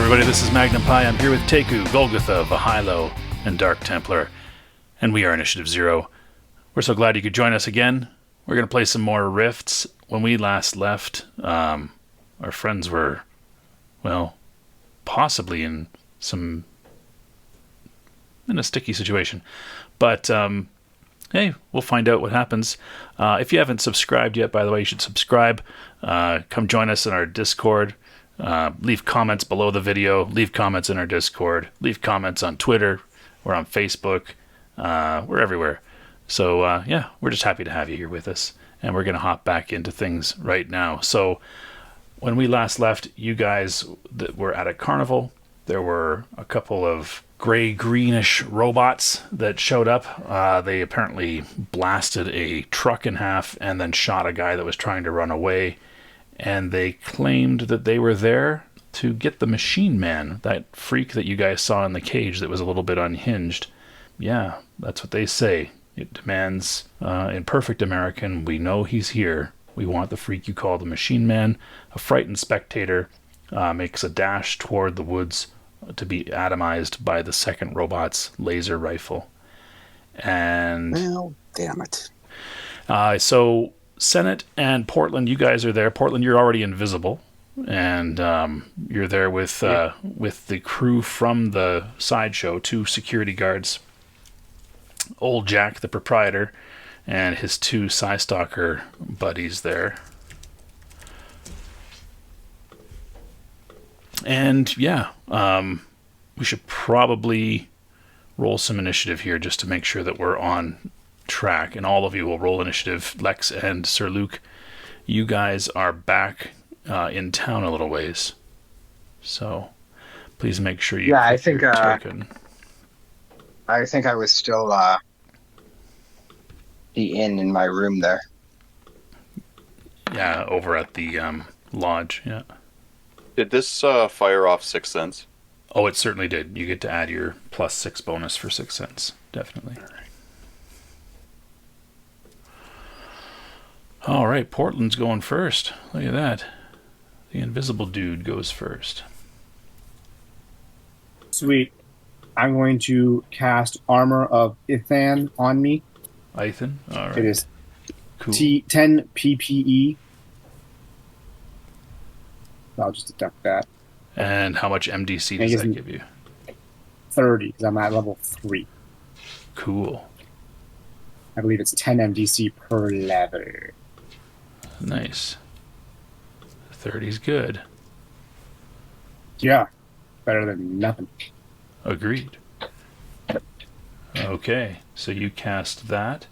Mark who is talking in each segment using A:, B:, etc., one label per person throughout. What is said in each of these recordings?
A: everybody, this is Magnum Pi. I'm here with Teku, Golgotha, Vahilo, and Dark Templar, and we are Initiative Zero. We're so glad you could join us again. We're going to play some more Rifts. When we last left, our friends were, well, possibly in a sticky situation. But, hey, we'll find out what happens. If you haven't subscribed yet, by the way, you should subscribe. Come join us in our Discord. Leave comments below the video. Leave comments in our Discord. Leave comments on Twitter. We're on Facebook. We're everywhere. So, yeah, we're just happy to have you here with us. And we're going to hop back into things right now. So, when we last left, you guys were at a carnival. There were a couple of gray-greenish robots that showed up. They apparently blasted a truck in half and then shot a guy that was trying to run away. And they claimed that they were there to get the Machine Man, that freak that you guys saw in the cage that was a little bit unhinged. Yeah, that's what they say. It demands, in perfect American, we know he's here. We want the freak you call the Machine Man. A frightened spectator makes a dash toward the woods to be atomized by the second robot's laser rifle. And
B: well, damn it.
A: So Senate and Portland, you guys are there. Portland, you're already invisible, and you're there with the crew from the sideshow, 2 security guards, Old Jack, the proprietor, and his 2 Psystalker buddies there. And yeah, we should probably roll some initiative here just to make sure that we're on track, and all of you will roll initiative. Lex and Sir Luke, you guys are back in town a little ways, so please make sure you
B: I think
A: token.
B: I think I was still the inn in my room there.
A: Yeah, over at the lodge. Yeah.
C: Did this fire off 6 cents?
A: Oh, it certainly did. You get to add your +6 bonus for 6 cents. Definitely. All right, Portland's going first. Look at that. The invisible dude goes first.
D: Sweet. I'm going to cast Armor of Ithan on me.
A: Ethan? All right.
D: It is
A: cool.
D: 10 PPE. I'll just deduct that.
A: And how much MDC does that give you?
D: 30, because I'm at level 3.
A: Cool.
D: I believe it's 10 MDC per level.
A: Nice. 30's good.
D: Yeah. Better than nothing.
A: Agreed. Okay, so you cast that.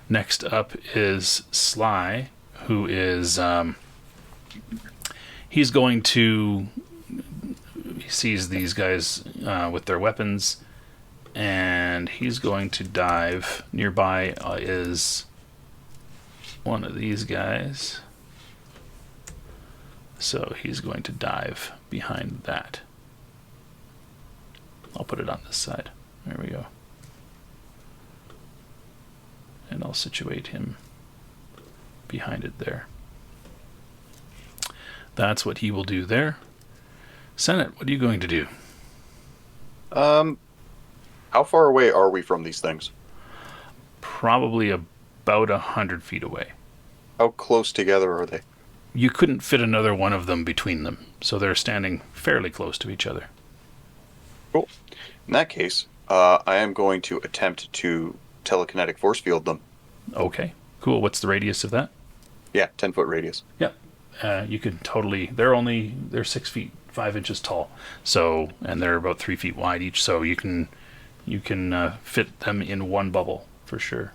A: Next up is Sly, who is... he's going to... He sees these guys with their weapons, and he's going to dive. Nearby is one of these guys. So he's going to dive behind that. I'll put it on this side. There we go. And I'll situate him behind it there. That's what he will do there. Senate, what are you going to do?
C: How far away are we from these things?
A: Probably about 100 feet away.
C: How close together are they?
A: You couldn't fit another one of them between them, so they're standing fairly close to each other.
C: Cool. In that case, I am going to attempt to telekinetic force field them.
A: Okay, cool. What's the radius of that?
C: Yeah, 10-foot radius.
A: Yep. You can totally... They're 6 feet 5 inches tall, so, and they're about 3 feet wide each, so you can fit them in one bubble for sure.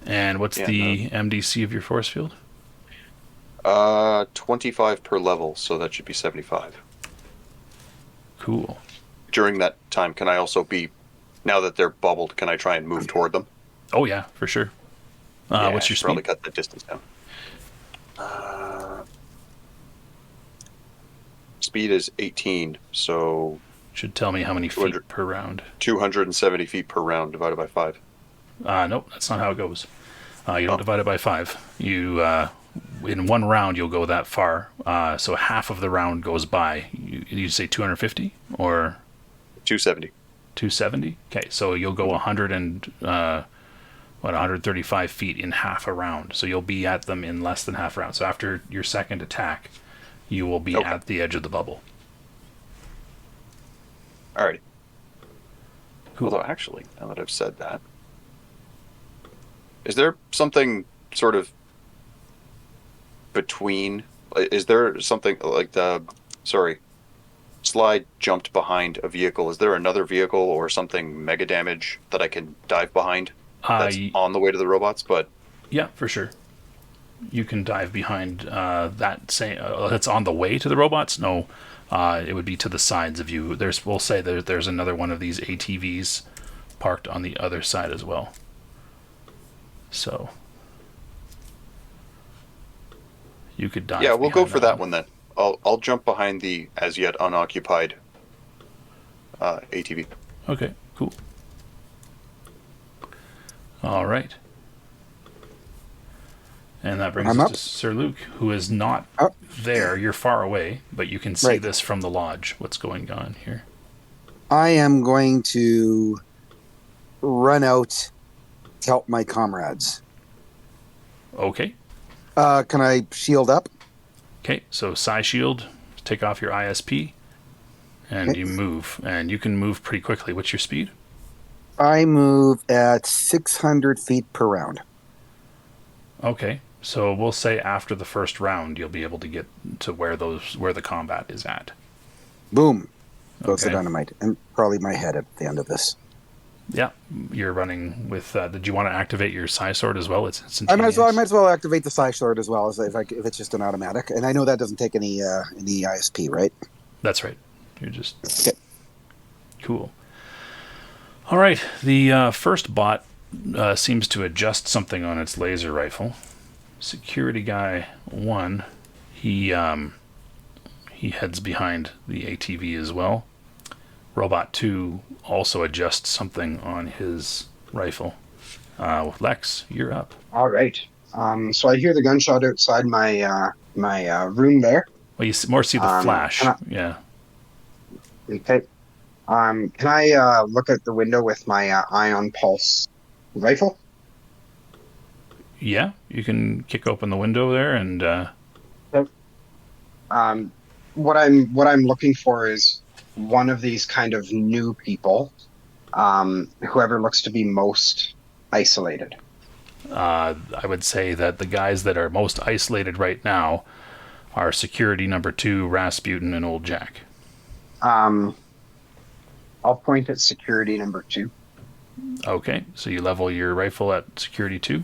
A: And what's the MDC of your force field?
C: 25 per level, so that should be 75.
A: Cool.
C: During that time, can I also be, now that they're bubbled, can I try and move toward them?
A: Oh yeah, for sure. What's your speed?
C: Probably cut the distance down. Speed is 18, so...
A: Should tell me how many feet per round.
C: 270 feet per round divided by 5.
A: Nope, that's not how it goes. You don't divide it by 5. You in one round you'll go that far. So half of the round goes by. You say 250 or
C: 270.
A: 270? Okay, so you'll go 135 feet in half a round. So you'll be at them in less than half a round. So after your second attack, you will be at the edge of the bubble.
C: Alrighty.
A: Cool.
C: Although, actually, now that I've said that, is there something sort of between? Is there something like Slide jumped behind a vehicle. Is there another vehicle or something mega damage that I can dive behind that's on the way to the robots? But
A: yeah, for sure. You can dive behind that's on the way to the robots. No, it would be to the sides of you. We'll say there's another one of these ATVs parked on the other side as well. So you could dive.
C: Yeah, we'll go for that one then. I'll jump behind the as yet unoccupied ATV.
A: Okay, cool. All right. And that brings us to Sir Luke, who is not there. You're far away, but you can see this from the lodge. What's going on here?
E: I am going to run out to help my comrades.
A: Okay.
E: Can I shield up?
A: Okay, so Psi Shield, take off your ISP, and you move. And you can move pretty quickly. What's your speed?
E: I move at 600 feet per round.
A: Okay, so we'll say after the first round, you'll be able to get to where the combat is at.
E: Boom. Goes the dynamite. And probably my head at the end of this.
A: Yeah, you're running with. Did you want to activate your Psi Sword as well? It's
E: I
A: instantaneous.
E: might as well activate the Psi Sword as well, if it's just an automatic. And I know that doesn't take any ISP, right?
A: That's right. You're just
E: okay.
A: Cool. All right. The first bot seems to adjust something on its laser rifle. Security guy 1, he heads behind the ATV as well. Robot 2 also adjusts something on his rifle. Lex, you're up.
B: All right. So I hear the gunshot outside my room there.
A: Well, you more see the flash. Yeah.
B: Okay. Can I look out the window with my ion pulse rifle?
A: Yeah, you can kick open the window there and.
B: What I'm looking for is one of these kind of new people, whoever looks to be most isolated.
A: I would say that the guys that are most isolated right now are security number 2, Rasputin, and Old Jack.
B: I'll point at security number 2.
A: Okay, so you level your rifle at security 2?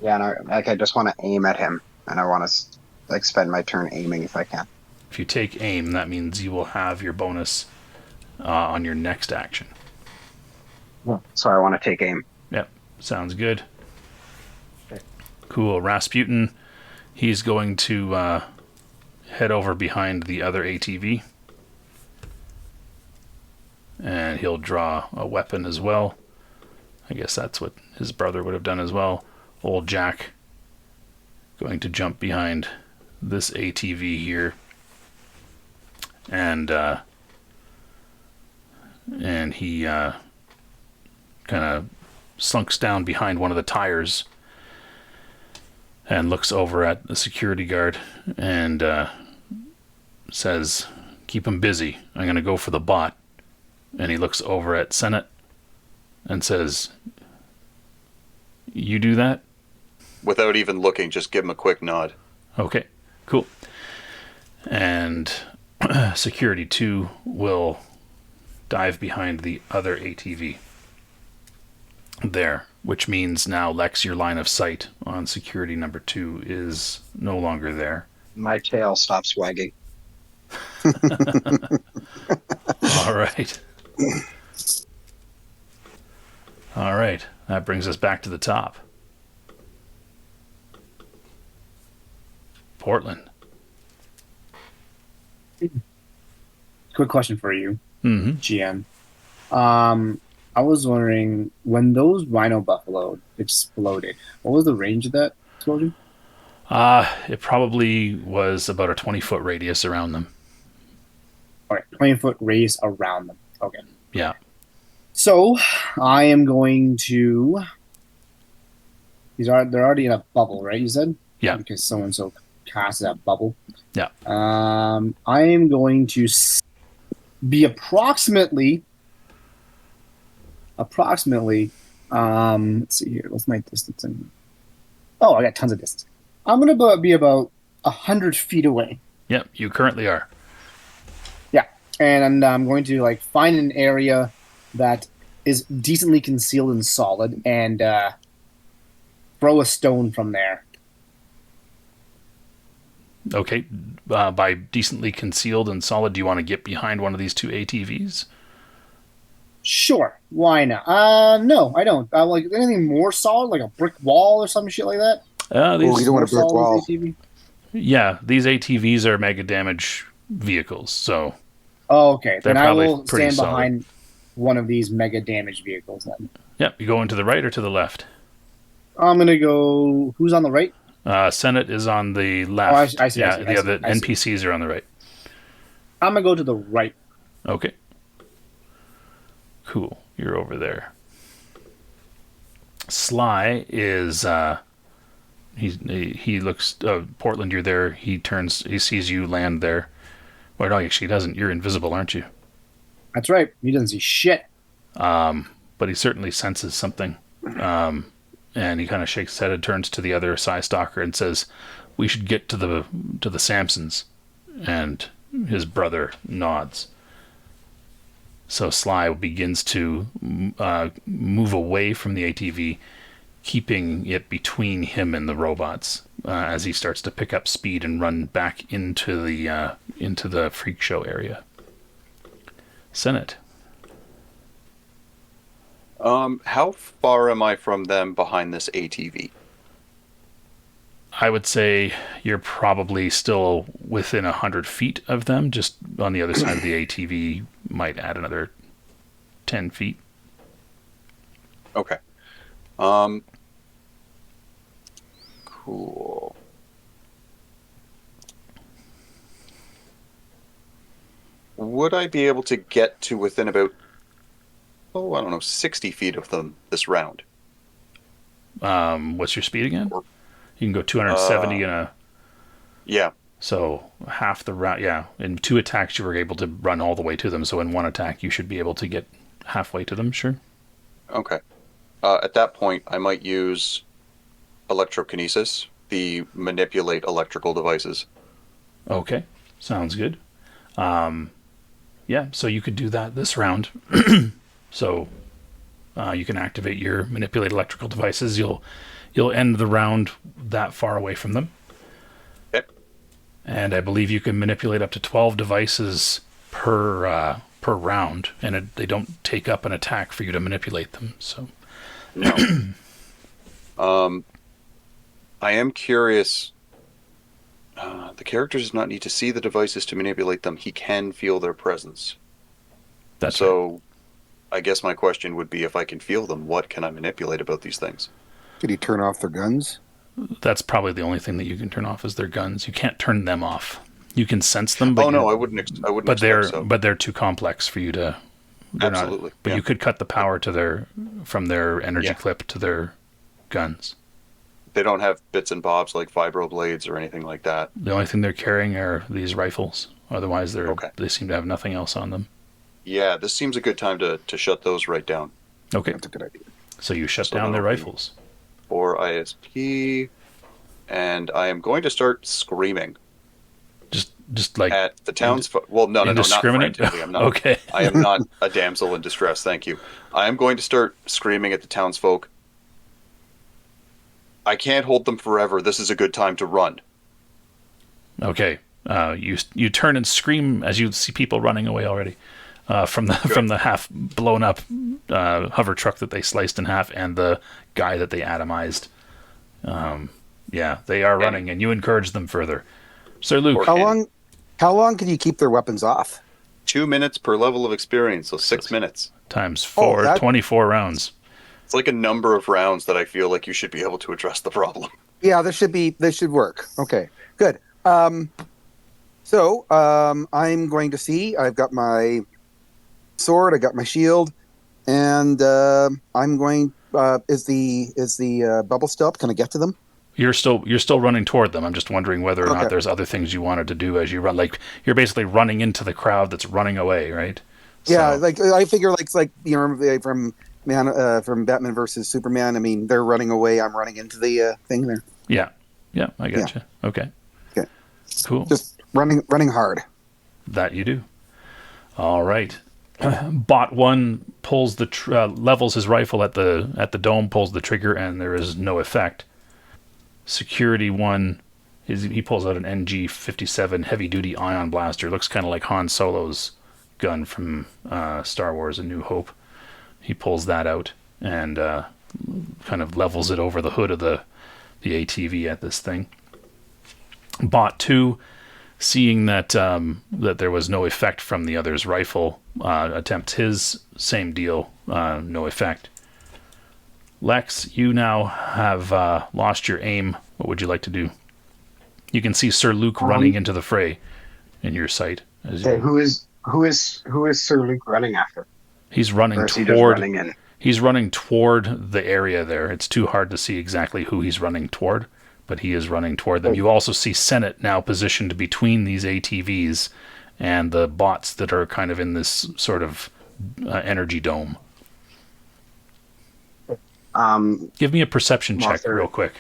B: Yeah, and I just want to aim at him, and I want to spend my turn aiming if I can.
A: If you take aim, that means you will have your bonus on your next action.
B: So I want to take aim.
A: Yep, sounds good. Okay. Cool. Rasputin, he's going to head over behind the other ATV. And he'll draw a weapon as well. I guess that's what his brother would have done as well. Old Jack going to jump behind this ATV here. And he kind of slunks down behind one of the tires and looks over at the security guard and says, "Keep him busy. I'm going to go for the bot." And he looks over at Senate and says, "You do that?"
C: Without even looking, just give him a quick nod.
A: Okay, cool. And security 2 will dive behind the other ATV there, which means now, Lex, your line of sight on security number 2 is no longer there.
B: My tail stops wagging.
A: All right. All right. That brings us back to the top. Portland.
D: Quick question for you,
A: Mm-hmm.
D: GM. I was wondering, when those rhino buffalo exploded, what was the range of that explosion?
A: It probably was about a 20-foot radius around them.
D: All right, 20-foot radius around them. Okay.
A: Yeah.
D: So I am going to. They're already in a bubble, right? You said.
A: Yeah.
D: Because so and so cast that bubble.
A: Yeah.
D: I am going to be approximately. Let's see here. What's my distance? Oh, I got tons of distance. I'm going to be about 100 feet away.
A: Yep, you currently are.
D: Yeah, and I'm going to find an area that is decently concealed and solid, and throw a stone from there.
A: Okay, by decently concealed and solid, do you want to get behind one of these two ATVs?
D: Sure, why not? No, I don't. Like anything more solid, like a brick wall or some shit like that.
A: These,
E: you don't want a brick wall.
A: Yeah, these ATVs are mega damage vehicles, so.
D: Oh, okay.
A: They're
D: then I will
A: pretty
D: stand behind one of these mega damage vehicles then.
A: Yep, you go into the right or to the left?
D: I'm gonna go. Who's on the right?
A: Senate is on the left.
D: Oh, I see.
A: Yeah, the other NPCs are on the right.
D: I'm gonna go to the right.
A: Okay. Cool. You're over there. Sly is he looks Portland, you're there. He sees you land there. Well, no, actually he doesn't. You're invisible, aren't you?
D: That's right. He doesn't see shit.
A: But he certainly senses something. And he kind of shakes his head and turns to the other Psy Stalker and says, "We should get to the Samsons." And his brother nods. So Sly begins to move away from the ATV, keeping it between him and the robots as he starts to pick up speed and run back into the freak show area. Senate.
C: How far am I from them behind this ATV?
A: I would say you're probably still within 100 feet of them. Just on the other side of the ATV might add another 10 feet.
C: Okay. Cool. Would I be able to get to within about, I don't know, 60 feet of them this round?
A: What's your speed again? You can go 270 in a...
C: Yeah.
A: So half the round, yeah. In 2 attacks, you were able to run all the way to them. So in 1 attack, you should be able to get halfway to them, sure.
C: Okay. At that point, I might use electrokinesis, the manipulate electrical devices.
A: Okay, sounds good. Yeah, so you could do that this round. So you can activate your manipulate electrical devices. You'll end the round that far away from them.
C: Okay.
A: And I believe you can manipulate up to 12 devices per round, and they don't take up an attack for you to manipulate them. So,
C: no. I am curious. The character does not need to see the devices to manipulate them. He can feel their presence.
A: That's
C: so.
A: Right.
C: I guess my question would be, if I can feel them, what can I manipulate about these things?
E: Could he turn off their guns?
A: That's probably the only thing that you can turn off is their guns. You can't turn them off. You can sense them. But
C: no, I wouldn't.
A: But they're too complex for you to.
C: Absolutely.
A: But you could cut the power from their energy clip to their guns.
C: They don't have bits and bobs like vibroblades or anything like that.
A: The only thing they're carrying are these rifles. Otherwise, they seem to have nothing else on them.
C: Yeah, this seems a good time to shut those right down.
A: Okay.
E: That's a good idea.
A: So you shut down their rifles.
C: Or ISP, and I am going to start screaming.
A: Just like
C: at the townsfolk. Well, no, not frantically. I'm not.
A: Okay.
C: I am not a damsel in distress. Thank you. I am going to start screaming at the townsfolk. I can't hold them forever. This is a good time to run.
A: Okay. You turn and scream as you see people running away already. From the half blown up hover truck that they sliced in half and the guy that they atomized. Yeah, they are running, and you encourage them further. Sir Luke,
E: how long can you keep their weapons off?
C: 2 minutes per level of experience, so 6 minutes
A: times 4, 24 rounds.
C: It's like a number of rounds that I feel like you should be able to address the problem.
E: Yeah, this should work. Okay, good. So I'm going to see. I've got my sword. I got my shield, and I'm going. Is the bubble still up? Can I get to them?
A: You're still running toward them. I'm just wondering whether or
E: Okay.
A: not there's other things you wanted to do as you run. Like you're basically running into the crowd that's running away, right?
E: Yeah,
A: So,
E: like I figure, like from Batman versus Superman. I mean, they're running away. I'm running into the thing there.
A: yeah, I got you. Okay,
E: Okay.
A: cool.
E: Just running hard.
A: That you do. All right. Bot 1 pulls levels his rifle at the dome, pulls the trigger, and there is no effect. Security 1, he pulls out an NG-57 heavy-duty ion blaster. Looks kind of like Han Solo's gun from Star Wars: A New Hope. He pulls that out and kind of levels it over the hood of the ATV at this thing. Bot 2, seeing that there was no effect from the other's rifle, attempts his same deal, no effect. Lex, you now have lost your aim. What would you like to do? You can see Sir Luke running into the fray in your sight.
B: Okay, who is Sir Luke running after?
A: He's running
B: Or is he just running in?
A: He's running toward the area there. It's too hard to see exactly who he's running toward, but he is running toward them. You also see Senate now positioned between these ATVs and the bots that are kind of in this sort of energy dome. Give me a perception check real quick.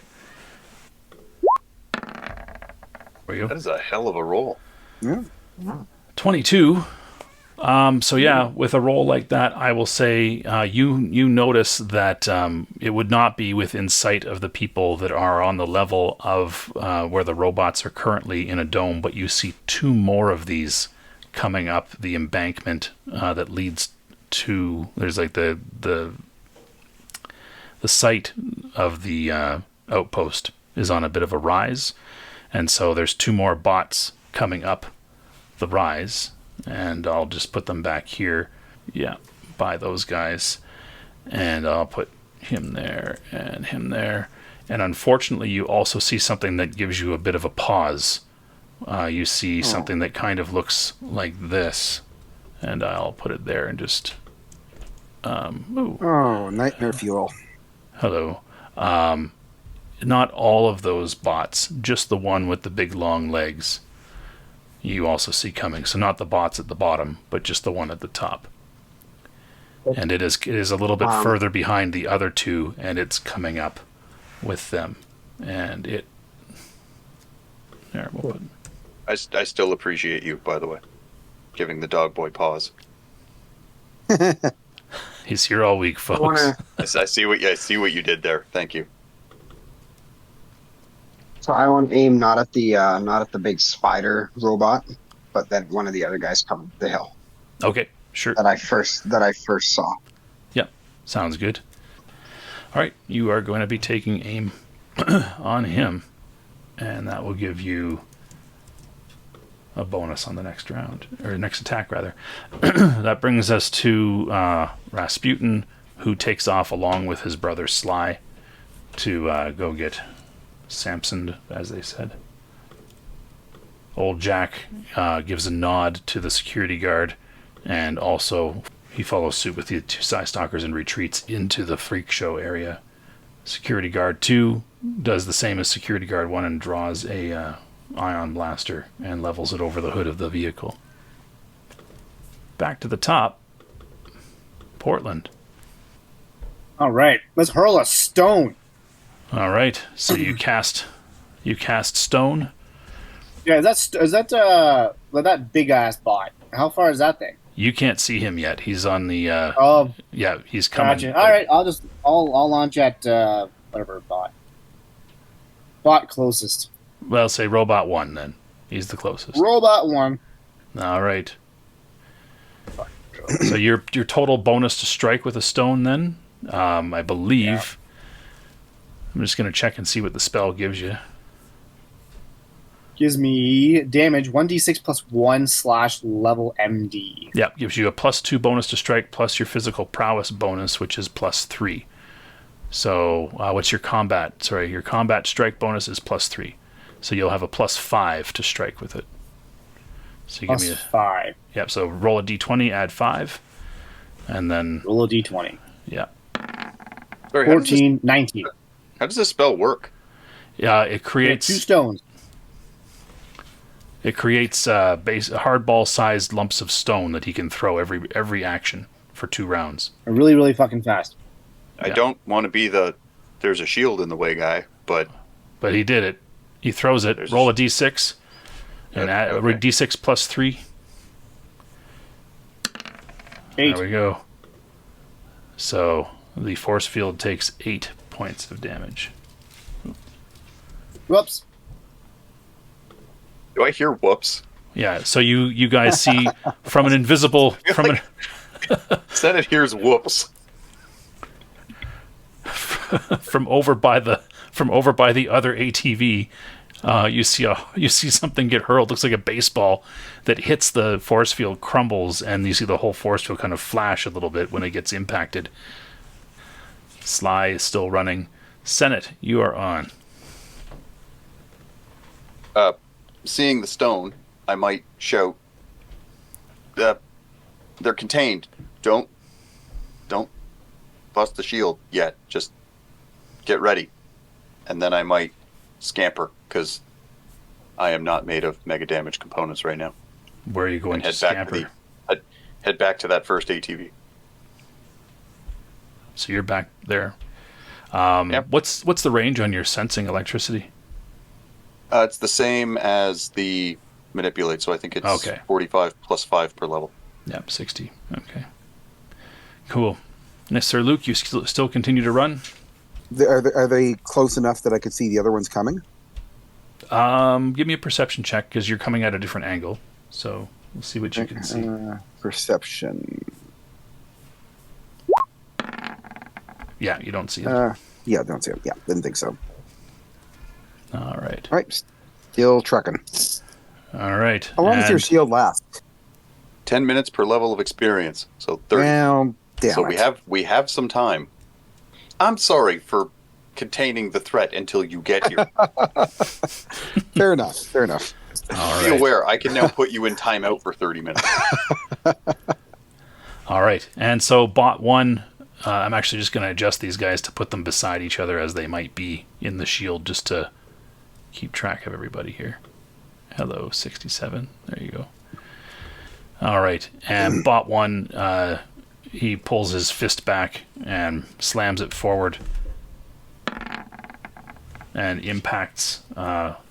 A: Where you?
C: That is a hell of a roll.
E: Yeah.
A: 22. So yeah, with a roll like that, I will say you notice that it would not be within sight of the people that are on the level of where the robots are currently in a dome, but you see 2 more of these coming up the embankment that leads to. There's like the site of the outpost is on a bit of a rise, and so there's 2 more bots coming up the rise. And I'll just put them back here, by those guys, and I'll put him there and him there. And unfortunately, you also see something that gives you a bit of a pause. You see something that kind of looks like this, and I'll put it there and just
E: Nightmare fuel.
A: hello. Not all of those bots, just the one with the big long legs. You also see coming. So not the bots at the bottom, but just the one at the top. And it is a little bit further behind the other 2, and it's coming up with them. And it... There, we'll put...
C: I still appreciate you, by the way, giving the dog boy pause.
A: He's here all week, folks.
C: I see what you did there. Thank you.
B: So I want to aim not at the big spider robot, but then one of the other guys coming up the hill.
A: Okay, sure.
B: That I first saw.
A: Yep, sounds good. All right, you are going to be taking aim on him, and that will give you a bonus on the next round, or next attack, rather. That brings us to Rasputin, who takes off along with his brother Sly to go get Samson, as they said. Old Jack gives a nod to the security guard, and also he follows suit with the 2 Psy Stalkers and retreats into the freak show area. Security guard 2 does the same as security guard 1 and draws a ion blaster and levels it over the hood of the vehicle. Back to the top. Portland.
D: All right, let's hurl a stone.
A: All right, so you cast stone.
D: Yeah, is that that big ass bot? How far is that thing?
A: You can't see him yet. He's on the. He's coming.
D: Gotcha. All right, I'll launch at whatever bot. Bot closest.
A: Well, say Robot 1 then. He's the closest.
D: Robot 1.
A: All right. So your total bonus to strike with a stone then, I believe. Yeah. I'm just going to check and see what the spell gives you.
D: Gives me damage 1d6 plus 1 / level MD.
A: Yep, gives you a +2 bonus to strike plus your physical prowess bonus, which is +3. So what's your combat? Sorry, your combat strike bonus is +3. So you'll have a +5 to strike with it. So you give me
D: +5.
A: Yep, so roll a d20, add 5, and then...
D: Roll a d20.
A: Yeah.
C: Sorry,
D: 14, 19.
C: How does this spell work?
A: Yeah, it creates...
D: 2 stones.
A: It creates hardball-sized lumps of stone that he can throw every action for 2 rounds.
D: Really, really fucking fast.
C: I don't want to be there's a shield in the way guy, but
A: he did it. He throws it. Roll a d6 and add d6 +3.
D: 8.
A: There we go. So the force field takes 8 points of damage.
D: Whoops.
C: do I hear whoops?
A: Yeah. So you guys see from an invisible
C: Senate hears whoops.
A: from over by the other ATV, you see something get hurled. Looks like a baseball that hits the force field, crumbles, and you see the whole force field kind of flash a little bit when it gets impacted. Sly is still running. Senate, you are on.
C: Seeing the stone, I might shout, they're contained. Don't bust the shield yet. Just get ready. And then I might scamper, because I am not made of mega damage components right now.
A: Where are you going to scamper?
C: Head back to that first ATV.
A: So you're back there.
C: Yep.
A: What's the range on your sensing electricity?
C: It's the same as the manipulate, so I think it's 45 plus 5 per level.
A: Yep, 60. Okay. Cool. Yes, Sir Luke, you still continue to run?
E: Are they close enough that I could see the other ones coming?
A: Give me a perception check, because you're coming at a different angle. So we'll see what you can see.
E: Perception.
A: Yeah, you don't see it.
E: Yeah, don't see it. Yeah, didn't think so.
A: All right.
E: All right, still trucking.
A: All right.
E: How long does your shield last?
C: 10 minutes per level of experience, so 30.
E: Well, damn
C: so
E: it.
C: we have some time. I'm sorry for containing the threat until you get here.
E: Fair enough. Fair enough.
A: All
C: Be
A: right.
C: aware, I can now put you in timeout for 30 minutes.
A: All right. And so bot 1, I'm actually just going to adjust these guys to put them beside each other as they might be in the shield, just to keep track of everybody here. Hello, 67. There you go. All right. And bot 1, he pulls his fist back and slams it forward and impacts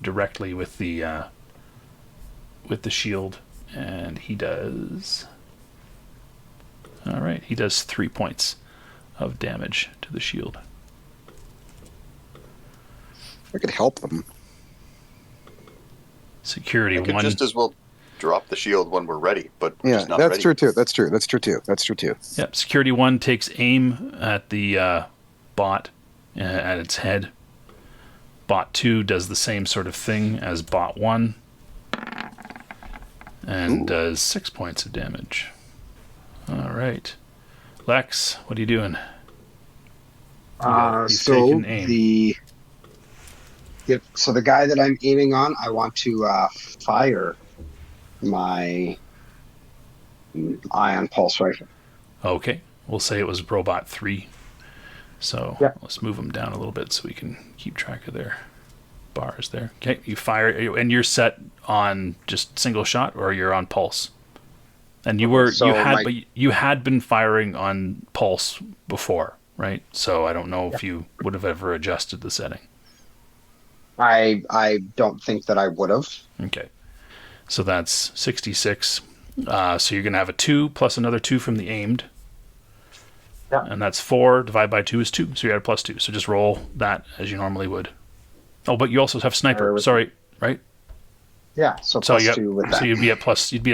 A: directly with the shield. And he does... All right. He does 3 points of damage to the shield.
E: I could help them.
A: Security
C: I could
A: 1.
C: just as well drop the shield when we're ready, but we're
E: Yeah,
C: just not
E: that's
C: ready.
E: true too. That's true too.
A: Yep. Security 1 takes aim at the bot at its head. Bot 2 does the same sort of thing as bot 1 and does 6 points of damage. All right. Lex, what are you doing? You've
B: So
A: taken aim.
B: so the guy that I'm aiming on, I want to fire my ion pulse rifle.
A: Okay. We'll say it was robot 3. So
B: Yeah.
A: let's move them down a little bit so we can keep track of their bars there. Okay. You fire, and you're set on just single shot, or you're on pulse? And you were you had been firing on pulse before, right? So I don't know if you would have ever adjusted the setting.
B: I don't think that I would have.
A: Okay. So that's 66. So you're going to have a 2 plus another 2 from the aimed.
B: Yeah.
A: And that's 4 divided by 2 is 2. So you had a +2. So just roll that as you normally would. Oh, but you also have sniper. Sorry, right?
B: Yeah, so
A: So
B: +2 with that.
A: So you'd be at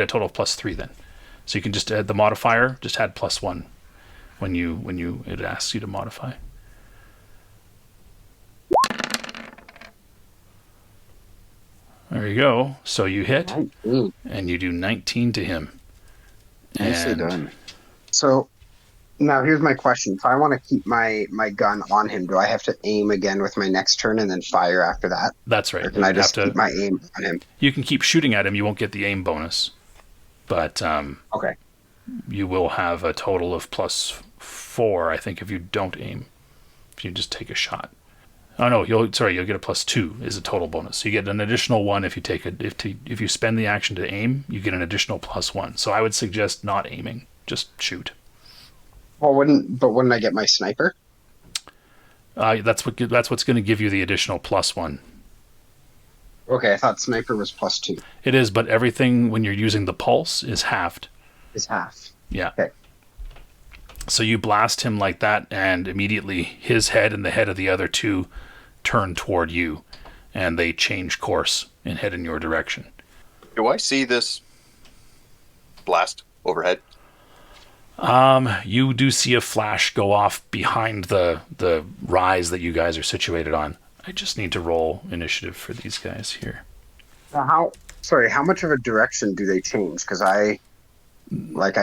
A: a total of +3 then. So you can just add the modifier, just add +1 when it asks you to modify. There you go. So you hit, and you do 19 to him.
E: Nicely
A: And
E: done.
B: So Now, here's my question. If I want to keep my gun on him, do I have to aim again with my next turn and then fire after that?
A: That's right.
B: Or can I just keep my aim on him?
A: You can keep shooting at him. You won't get the aim bonus, but
B: Okay.
A: you will have a total of +4, I think, if you don't aim. If you just take a shot. Oh no, you'll get a +2 is a total bonus. So you get an additional 1 if you take if you spend the action to aim, you get an additional +1. So I would suggest not aiming, just shoot.
B: Well, wouldn't I get my sniper?
A: That's what's going to give you the additional +1.
B: Okay, I thought sniper was +2.
A: It is, but everything when you're using the pulse is halved.
B: Is half.
A: Yeah.
B: Okay.
A: So you blast him like that, and immediately his head and the head of the other two turn toward you, and they change course and head in your direction.
C: Do I see this blast overhead?
A: You do see a flash go off behind the rise that you guys are situated on. I just need to roll initiative for these guys here.
B: How much of a direction do they change? Because I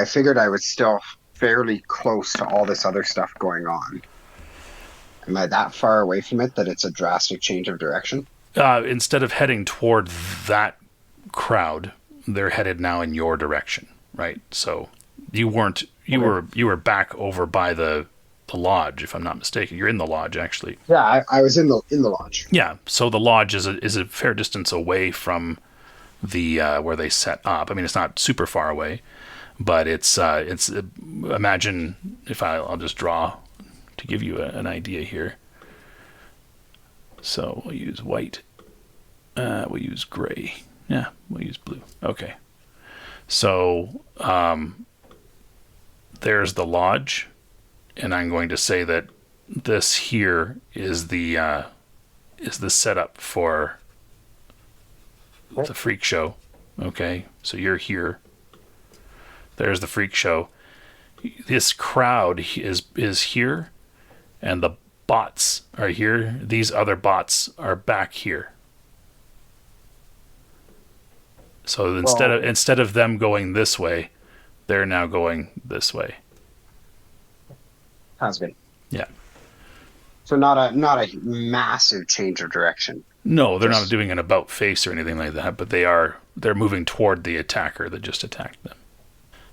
B: figured I was still fairly close to all this other stuff going on. Am I that far away from it that it's a drastic change of direction?
A: Instead of heading toward that crowd, they're headed now in your direction, right? So you were back over by the lodge, if I'm not mistaken. You're in the lodge, actually.
B: Yeah, I was in the lodge.
A: Yeah, so the lodge is a fair distance away from the where they set up. I mean, it's not super far away, but it's imagine if I'll just draw to give you an idea here. So we'll use white. We'll use gray. Yeah, we'll use blue. Okay. So there's the lodge, and I'm going to say that this here is the setup for the freak show. Okay, so you're here. There's the freak show. This crowd is here, and the bots are here. These other bots are back here. So instead of them going this way, they're now going this way.
B: Sounds good.
A: Yeah.
B: So not a massive change of direction.
A: No, they're not doing an about face or anything like that, but they're moving toward the attacker that just attacked them.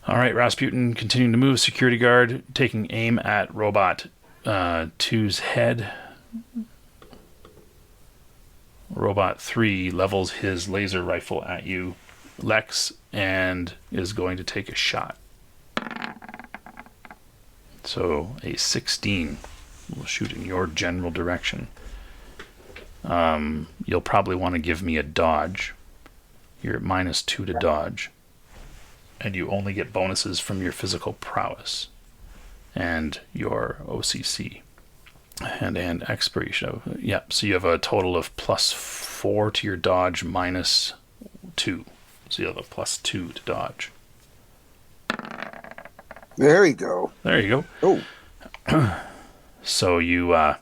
A: All right, Rasputin continuing to move. Security guard taking aim at Robot 2's head. Robot 3 levels his laser rifle at you, Lex, and is going to take a shot. So a 16 will shoot in your general direction. You'll probably want to give me a dodge. You're at -2 to dodge. And you only get bonuses from your physical prowess and your OCC and expiration. Yep, so you have a total of +4 to your dodge, -2. So you have a +2 to dodge.
E: There you go.
A: There you
E: Oh.
A: go. So you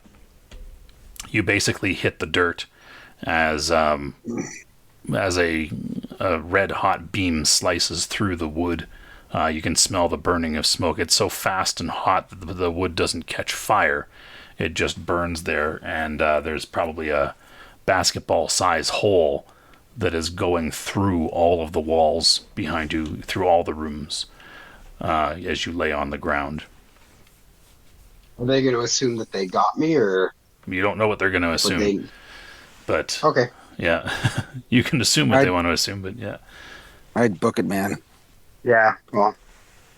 A: basically hit the dirt as a red hot beam slices through the wood. You can smell the burning of smoke. It's so fast and hot that the wood doesn't catch fire. It just burns there, and there's probably a basketball-size hole that is going through all of the walls behind you, through all the rooms, as you lay on the ground.
B: Are they going to assume that they got me, or
A: You don't know what they're going to assume, but
B: okay?
A: yeah, you can assume what they want to assume, but yeah.
E: I'd book it, man.
B: Yeah. Well,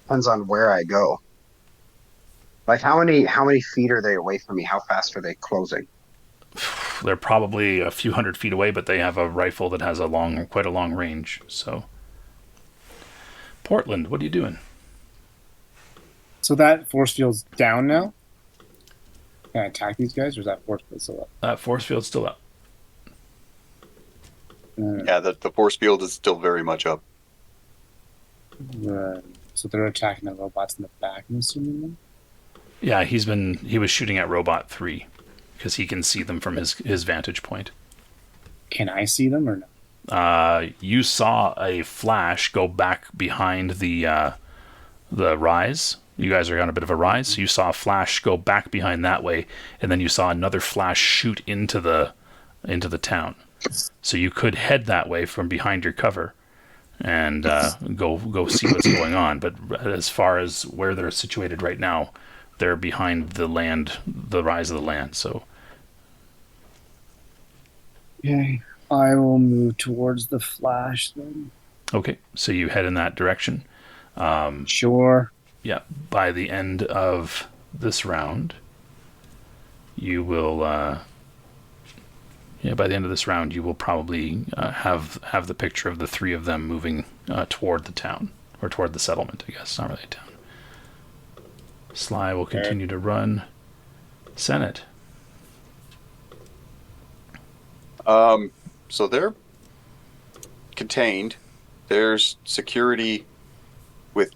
B: depends on where I go. Like how many feet are they away from me? How fast are they closing?
A: They're probably a few hundred feet away, but they have a rifle that has quite a long range. So, Portland, what are you doing?
D: So that force field's down now? Can I attack these guys, or is that force field still up?
A: That force field's still up.
C: Yeah, the force field is still very much up.
D: So they're attacking the robots in the back, I'm assuming then?
A: Yeah, he was shooting at Robot 3 because he can see them from his vantage point.
D: Can I see them or no?
A: You saw a flash go back behind the rise, You guys are on a bit of a rise. So you saw a flash go back behind that way, and then you saw another flash shoot into the town. So you could head that way from behind your cover and go see what's going on. But as far as where they're situated right now, they're behind the rise of the land. So
D: Okay. I will move towards the flash then.
A: okay, so you head in that direction.
D: Sure.
A: Yeah, by the end of this round, you will. By the end of this round, you will probably have the picture of the three of them moving toward the town or toward the settlement. I guess it's not really a town. Sly will continue to run. Senate.
C: So they're contained. There's security with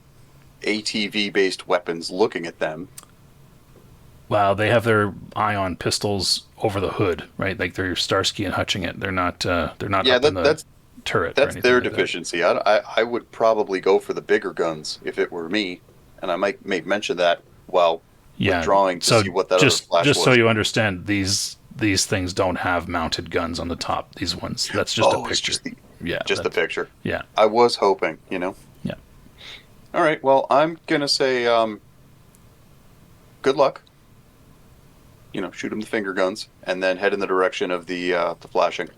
C: ATV-based weapons looking at them.
A: Well, they have their ion pistols over the hood, right? Like they're Starsky and Hutching it. They're not. They're not up in the turret.
C: That's
A: or
C: their
A: like
C: deficiency. I would probably go for the bigger guns if it were me, and I might mention that while withdrawing to see what that other flash was.
A: Just so you understand, these things don't have mounted guns on the top. These ones. That's just a picture.
C: It's just
A: just
C: the picture.
A: Yeah.
C: I was hoping,
A: Yeah.
C: All right. Well, I'm gonna say, good luck. Shoot them the finger guns, and then head in the direction of the flashing.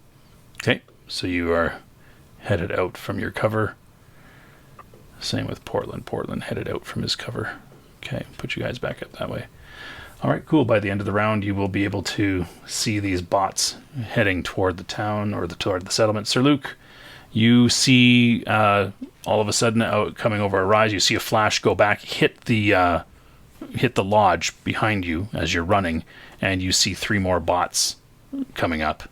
A: Okay. So you are headed out from your cover. Same with Portland. Portland headed out from his cover. Okay. Put you guys back up that way. All right, cool. By the end of the round, you will be able to see these bots heading toward the town or toward the settlement. Sir Luke, you see all of a sudden coming over a rise, you see a flash go back, hit the lodge behind you as you're running, and you see three more bots coming up.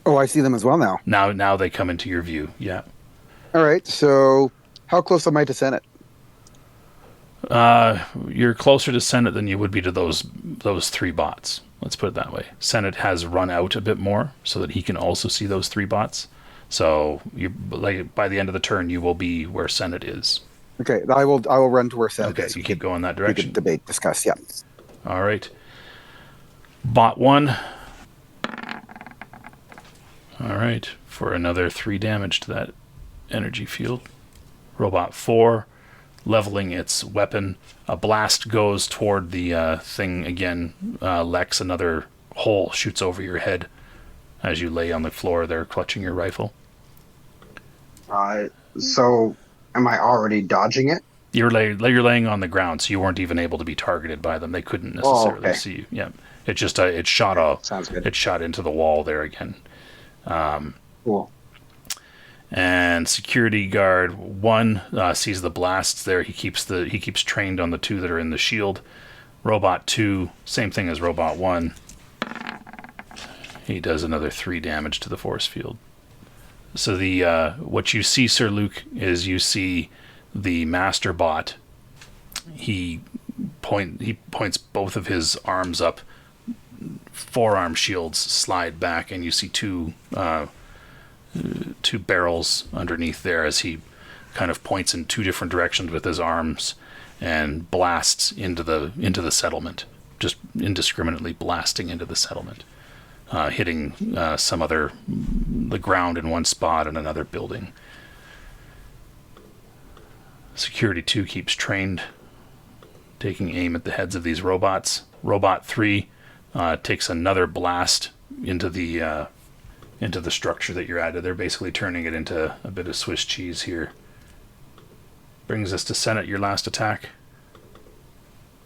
E: Oh, I see them as well now.
A: Now they come into your view. Yeah.
E: All right. So how close am I to Senate?
A: You're closer to Senate than you would be to those three bots. Let's put it that way. Senate has run out a bit more so that he can also see those three bots. So by the end of the turn, you will be where Senate is.
E: Okay, I will run to where Senate
A: Okay,
E: is.
A: you keep going that
E: We
A: direction.
E: could debate, discuss. Yeah.
A: All right. Bot 1. All right, for another 3 damage to that energy field. Robot 4, leveling its weapon. A blast goes toward the thing again. Lex, another hole shoots over your head as you lay on the floor there clutching your rifle.
B: So am I already dodging it?
A: You're laying on the ground, so you weren't even able to be targeted by them. They couldn't necessarily see you. Yeah, it just it shot
B: Sounds good.
A: It shot into the wall there again.
B: Cool.
A: And security guard 1 sees the blasts there. He keeps trained on the 2 that are in the shield. Robot 2, same thing as Robot 1. He does another 3 damage to the force field. So the what you see, Sir Luke, is you see the master bot. He points both of his arms up. Forearm shields slide back, and you see two barrels underneath there as he kind of points in 2 different directions with his arms and blasts into the settlement, just indiscriminately blasting into the settlement, hitting the ground in one spot and another building. Security 2 keeps trained, taking aim at the heads of these robots. Robot 3 takes another blast into the structure that you're at. They're basically turning it into a bit of Swiss cheese here. Brings us to Senate, your last attack.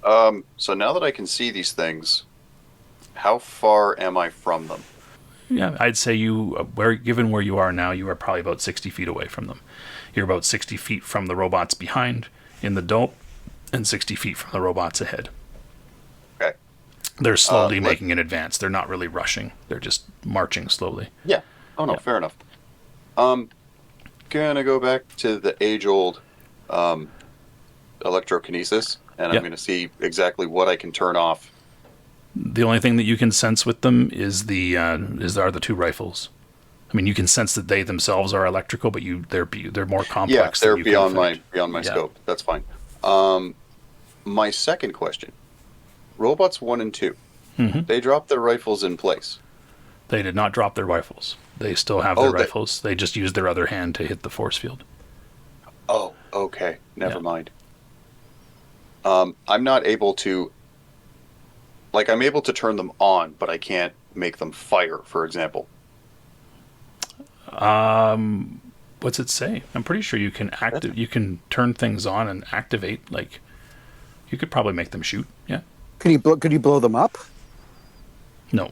C: So now that I can see these things, how far am I from them?
A: Yeah, I'd say given where you are now, you are probably about 60 feet away from them. You're about 60 feet from the robots behind in the dome, and 60 feet from the robots ahead.
C: Okay.
A: They're slowly making an advance. They're not really rushing. They're just marching slowly.
C: Yeah. Oh, no, fair enough. Gonna go back to the age-old electrokinesis, and I'm gonna see exactly what I can turn off.
A: The only thing that you can sense with them is are the 2 rifles. I mean, you can sense that they themselves are electrical, but they're more complex.
C: Yeah, they're
A: than you
C: beyond
A: can
C: my scope. That's fine. my second question. Robots 1 and 2.
A: Mhm.
C: They dropped their rifles in place.
A: They did not drop their rifles. They still have their rifles. They just used their other hand to hit the force field.
C: Oh, okay. Never
A: Yeah.
C: mind. I'm not able to... Like, I'm able to turn them on, but I can't make them fire, for example.
A: What's it say? I'm pretty sure you can You can turn things on and activate. Like, you could probably make them shoot. Yeah.
E: Could you blow them up?
A: No,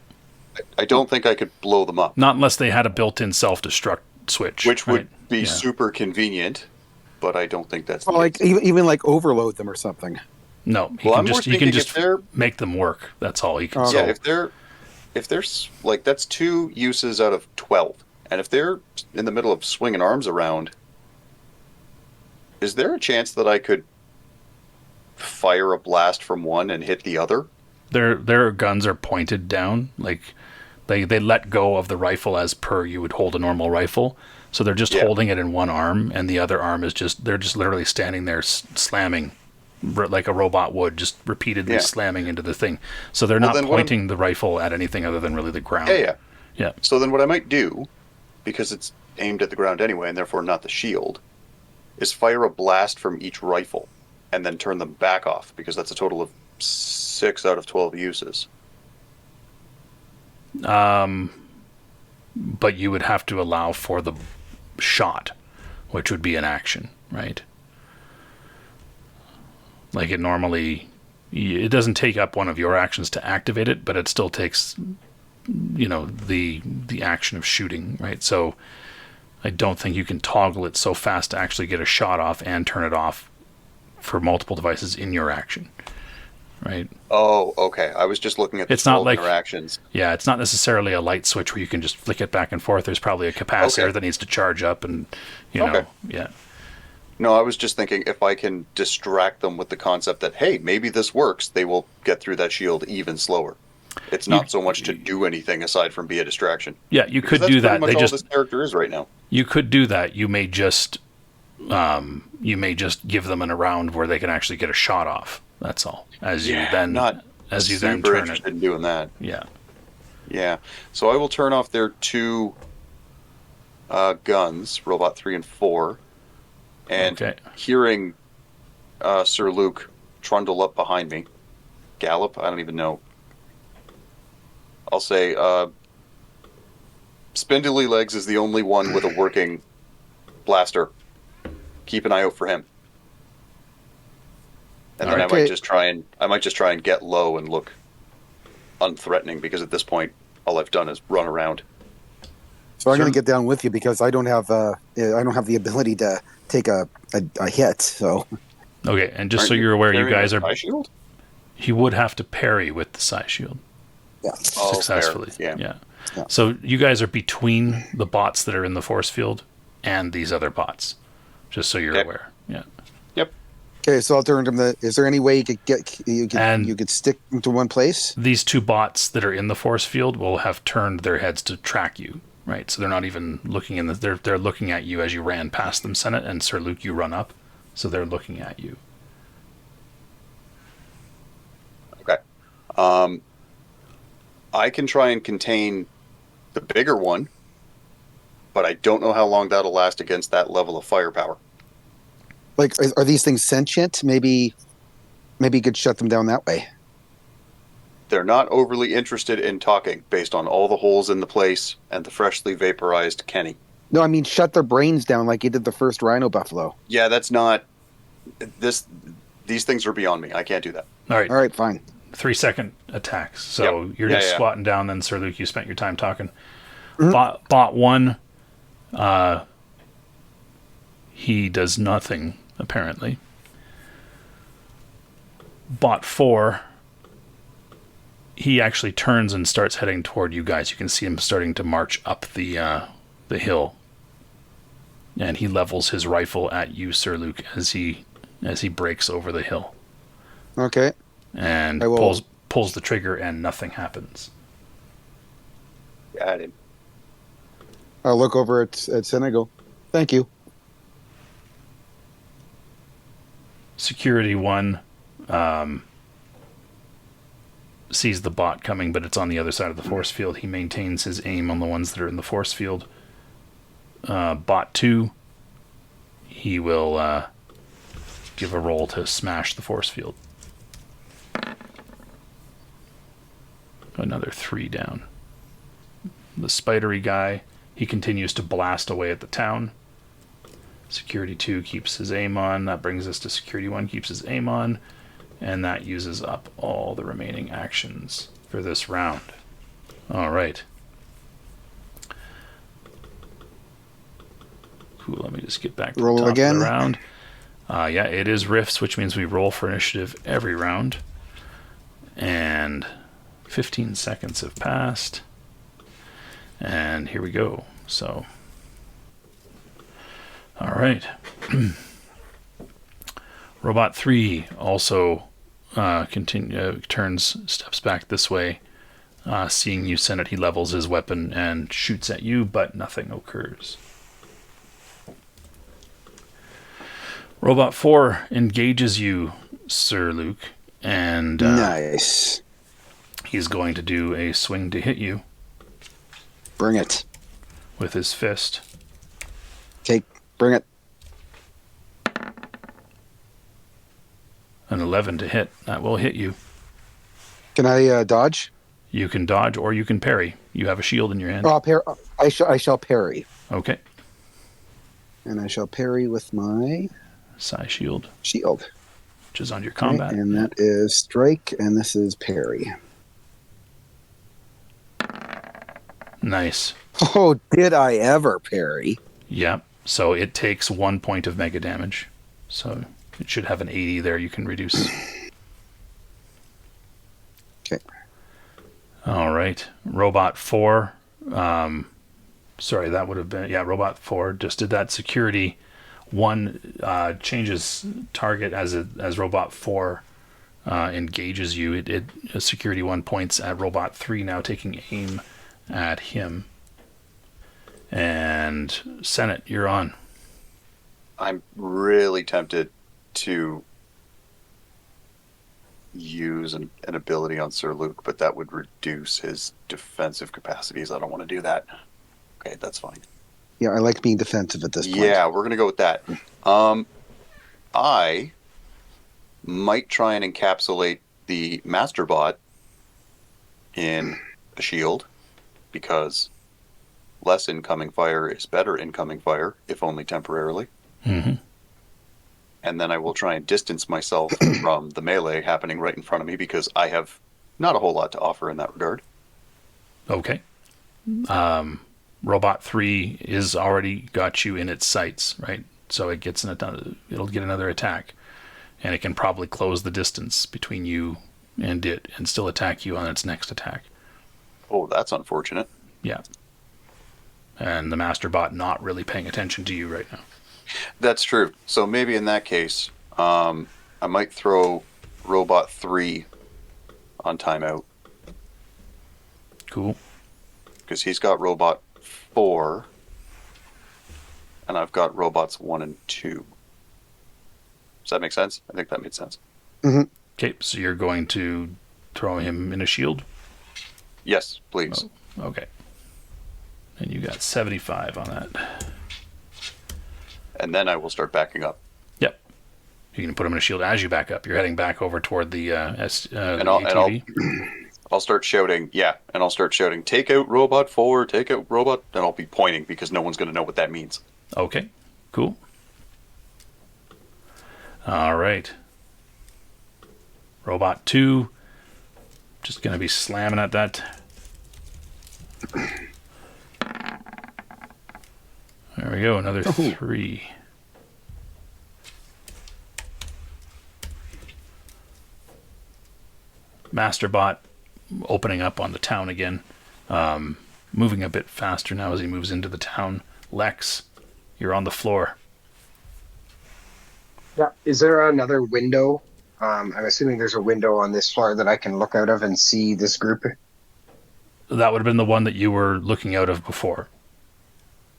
C: I don't think I could blow them up.
A: not unless they had a built-in self-destruct switch,
C: Which would
A: right?
C: be
A: Yeah.
C: super convenient, but I don't think that's...
E: Or like even like overload them or something.
A: No,
C: Well, I'm
A: you
C: more
A: can
C: thinking
A: just
C: if they're...
A: make them work. That's all. You can.
E: Okay.
C: Yeah, if there's like, that's 2 uses out of 12, and if they're in the middle of swinging arms around, is there a chance that I could fire a blast from one and hit the other?
A: Their guns are pointed down. Like they let go of the rifle as per you would hold a normal rifle. So they're just holding it in one arm, and the other arm is they're just literally standing there slamming like a robot would, just repeatedly slamming into the thing. So they're not pointing the rifle at anything other than really the ground.
C: Yeah. So then what I might do, because it's aimed at the ground anyway, and therefore not the shield, is fire a blast from each rifle and then turn them back off, because that's a total of 6 out of 12 uses.
A: But you would have to allow for the shot, which would be an action, right? Like it doesn't take up one of your actions to activate it, but it still takes, the action of shooting, right? So I don't think you can toggle it so fast to actually get a shot off and turn it off for multiple devices in your action, right?
C: Oh, okay. I was just looking at the
A: It's not like
C: interactions.
A: Yeah, it's not necessarily a light switch where you can just flick it back and forth. There's probably a capacitor that needs to charge up, and yeah.
C: No, I was just thinking if I can distract them with the concept that, hey, maybe this works, they will get through that shield even slower. It's not so much to do anything aside from be a distraction.
A: Yeah, you could do that.
C: That's all this character is right now.
A: You could do that. You may just give them a round where they can actually get a shot off. That's all. As you then turn
C: interested in doing that.
A: Yeah.
C: Yeah. So I will turn off their 2 guns, Robot 3 and 4, and hearing Sir Luke trundle up behind me, gallop, I don't even know. I'll say, Spindly Legs is the only one with a working blaster. Keep an eye out for him. And then I might just try and get low and look unthreatening, because at this point all I've done is run around.
E: So I'm going to get down with you because I don't have the ability to take a hit. So
A: okay, and just so you're aware, you guys are.
C: Shield?
A: He would have to parry with the psi shield.
E: Yeah.
A: Successfully.
C: Yeah.
A: So you guys are between the bots that are in the force field and these other bots, just so you're aware. Yeah.
C: Yep.
E: Okay, so I'll turn to them. Is there any way you could stick them to one place?
A: These 2 bots that are in the force field will have turned their heads to track you, right? So they're not even looking in they're looking at you as you ran past them, Senate, and Sir Luke, you run up, so they're looking at you.
C: Okay. I can try and contain the bigger one, but I don't know how long that'll last against that level of firepower.
E: Like, are these things sentient? Maybe you could shut them down that way.
C: They're not overly interested in talking based on all the holes in the place and the freshly vaporized Kenny.
E: No, I mean shut their brains down like you did the first Rhino Buffalo.
C: Yeah, that's not... These things are beyond me. I can't do that.
A: All
E: right, fine.
A: 3-second attacks. So you're just squatting down, then Sir Luke, you spent your time talking.
E: Mm-hmm.
A: Bot 1, he does nothing, apparently. Bot 4, he actually turns and starts heading toward you guys. You can see him starting to march up the hill. And he levels his rifle at you, Sir Luke, as he breaks over the hill.
E: Okay.
A: And pulls the trigger, and nothing happens.
C: Got him.
E: I'll look over at Senegal. Thank you.
A: Security 1, sees the bot coming, but it's on the other side of the force field. He maintains his aim on the ones that are in the force field. Bot 2, he will give a roll to smash the force field. Another 3 down. The spidery guy, he continues to blast away at the town. Security 2 keeps his aim on. That brings us to Security 1 keeps his aim on. And that uses up all the remaining actions for this round. All right. Cool, let me just get back to
E: Roll
A: the top
E: again.
A: of the round. Yeah, it is rifts, which means we roll for initiative every round. And 15 seconds have passed. And here we go. So, all right. Robot 3 also steps back this way. Seeing you, Senate, he levels his weapon and shoots at you, but nothing occurs. Robot 4 engages you, Sir Luke, and
E: Nice.
A: he's going to do a swing to hit you
E: Bring it.
A: with his fist.
E: Bring it.
A: An 11 to hit. That will hit you.
E: Can I dodge?
A: You can dodge or you can parry. You have a shield in your hand.
E: Oh, I shall parry.
A: Okay.
E: And I shall parry with my
A: Psi shield,
E: shield.
A: which is on your combat.
E: Right, and that is strike, and this is parry.
A: Nice.
E: Oh, did I ever parry?
A: Yeah. So it takes 1 point of mega damage. So it should have an 80 there you can reduce.
E: Okay.
A: All right. Robot 4. Sorry, that would have been... Yeah, Robot 4 just did that. Security 1 changes target as Robot 4 engages you. It Security 1 points at Robot 3 now, taking aim at him. And Senate, you're on.
C: I'm really tempted to use an ability on Sir Luke, but that would reduce his defensive capacities. I don't want to do that. Okay, that's fine.
E: Yeah, I like being defensive at this point.
C: Yeah, we're gonna go with that. I might try and encapsulate the Master Bot in a shield, because less incoming fire is better incoming fire, if only temporarily.
A: Mm-hmm.
C: And then I will try and distance myself from the melee happening right in front of me, because I have not a whole lot to offer in that regard.
A: Okay. Robot 3 is already got you in its sights, right? So it'll get another attack, and it can probably close the distance between you and it and still attack you on its next attack.
C: Oh, that's unfortunate.
A: Yeah. And the Master Bot not really paying attention to you right now.
C: That's true. So maybe in that case, I might throw Robot 3 on timeout,
A: Cool.
C: because he's got Robot 4, and I've got Robots 1 and 2. Does that make sense? I think that made sense.
E: Mm-hmm.
A: Okay, so you're going to throw him in a shield?
C: Yes, please.
A: Oh, okay. And you got 75 on that.
C: And then I will start backing up.
A: Yep. You can put him in a shield as you back up. You're heading back over toward the
C: And
A: ATV.
C: I'll start shouting, take out Robot 4, take out Robot, and I'll be pointing, because no one's going to know what that means.
A: Okay, cool. All right. Robot 2, just going to be slamming at that. There we go, another 3. Masterbot opening up on the town again. Moving a bit faster now as he moves into the town. Lex, you're on the floor.
B: Yeah. Is there another window? I'm assuming there's a window on this floor that I can look out of and see this group.
A: That would have been the one that you were looking out of before.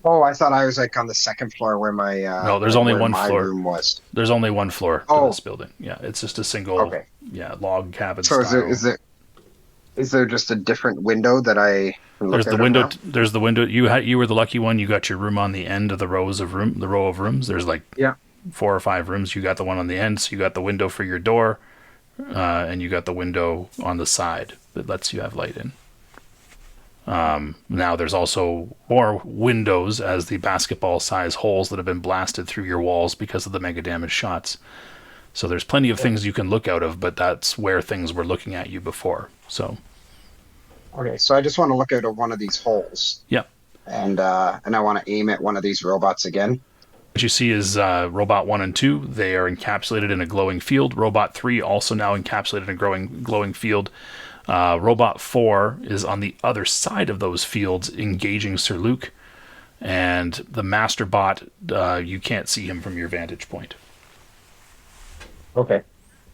B: Oh, I thought I was like on the second floor where my
A: No, there's
B: like
A: only
B: where
A: one
B: my
A: floor.
B: room was.
A: There's only one floor to
B: Oh,
A: this building. Yeah, it's just a single,
B: okay.
A: log cabin
B: So
A: style.
B: is there just a different window that I can look out of now?
A: There's the window. You were the lucky one. You got your room on the end of the row of rooms. There's like
B: Yeah.
A: 4 or 5 rooms. You got the one on the end, so you got the window for your door, and you got the window on the side that lets you have light in. Now there's also more windows as the basketball size holes that have been blasted through your walls because of the mega damage shots. So there's plenty of things you can look out of, but that's where things were looking at you before. So
B: Okay, so I just want to look out of one of these holes,
A: yeah.
B: and I want to aim at one of these robots again.
A: What you see is Robot 1 and 2. They are encapsulated in a glowing field. Robot 3 also now encapsulated in a glowing field. Robot 4 is on the other side of those fields engaging Sir Luke. And the Master Bot, you can't see him from your vantage point.
B: Okay.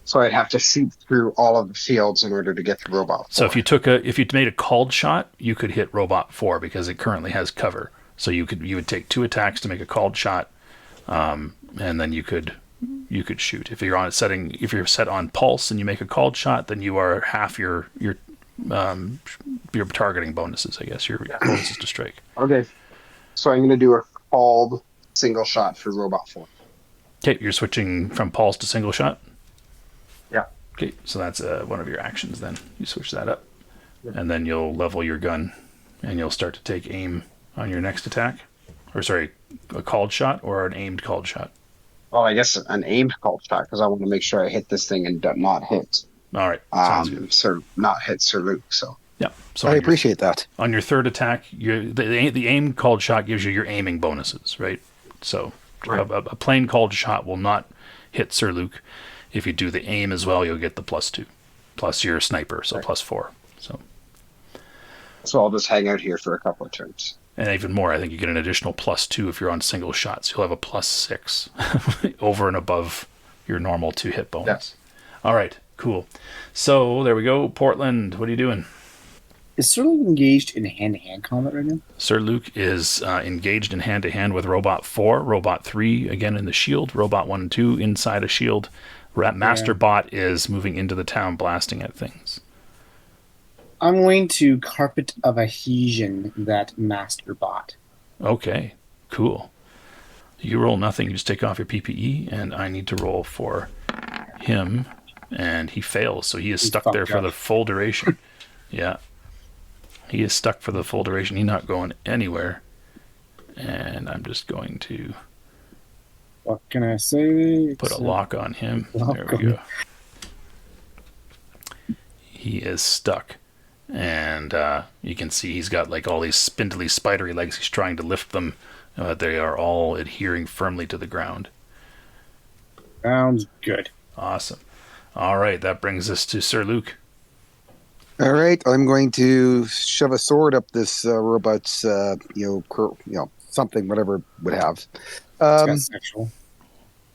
B: So I'd have to shoot through all of the fields in order to get to robot 4.
A: So if you made a called shot, you could hit Robot 4 because it currently has cover. So you would take 2 attacks to make a called shot. And then you could shoot. If you're set on pulse and you make a called shot, then you are half your targeting bonuses. I guess your bonuses to strike.
B: Okay, so I'm going to do a called single shot for robot 4.
A: Okay, you're switching from pulse to single shot.
B: Yeah.
A: Okay, so that's one of your actions. Then you switch that up, and then you'll level your gun, and you'll start to take aim on your next attack. Or sorry, a called shot or an aimed called shot.
B: Well, I guess an aimed called shot because I want to make sure I hit this thing and not hit.
A: All right, sounds good.
B: Not hit Sir Luke. So
A: Yeah, so
E: I appreciate that.
A: on your third attack, the aimed called shot gives you your aiming bonuses, right? So
B: Right.
A: a plain called shot will not hit Sir Luke. If you do the aim as well, you'll get the +2, plus your sniper, so
B: Right.
A: +4.
B: I'll just hang out here for a couple of turns.
A: And even more, I think you get an additional +2 if you're on single shots. You'll have a +6 over and above your normal 2-hit bonus. All right, cool. So there we go. Portland, what are you doing?
D: Is Sir Luke engaged in hand-to-hand combat right now?
A: Sir Luke is engaged in hand-to-hand with Robot 4. Robot 3, again in the shield. Robot 1 and 2 inside a shield. Master Bot is moving into the town, blasting at things.
D: I'm going to carpet of adhesion that Master Bot.
A: Okay, cool. You roll nothing. You just take off your PPE, and I need to roll for him, and he fails, so he is stuck there for the full duration. Yeah. He is stuck for the full duration. He's not going anywhere. And I'm just going to
D: What can I say?
A: put a lock on him. There we go. He is stuck. And you can see he's got like all these spindly, spidery legs. He's trying to lift them. They are all adhering firmly to the ground.
D: Sounds good.
A: Awesome. All right, that brings us to Sir Luke.
E: All right, I'm going to shove a sword up this robot's, something, whatever it would have.
D: It's got sexual.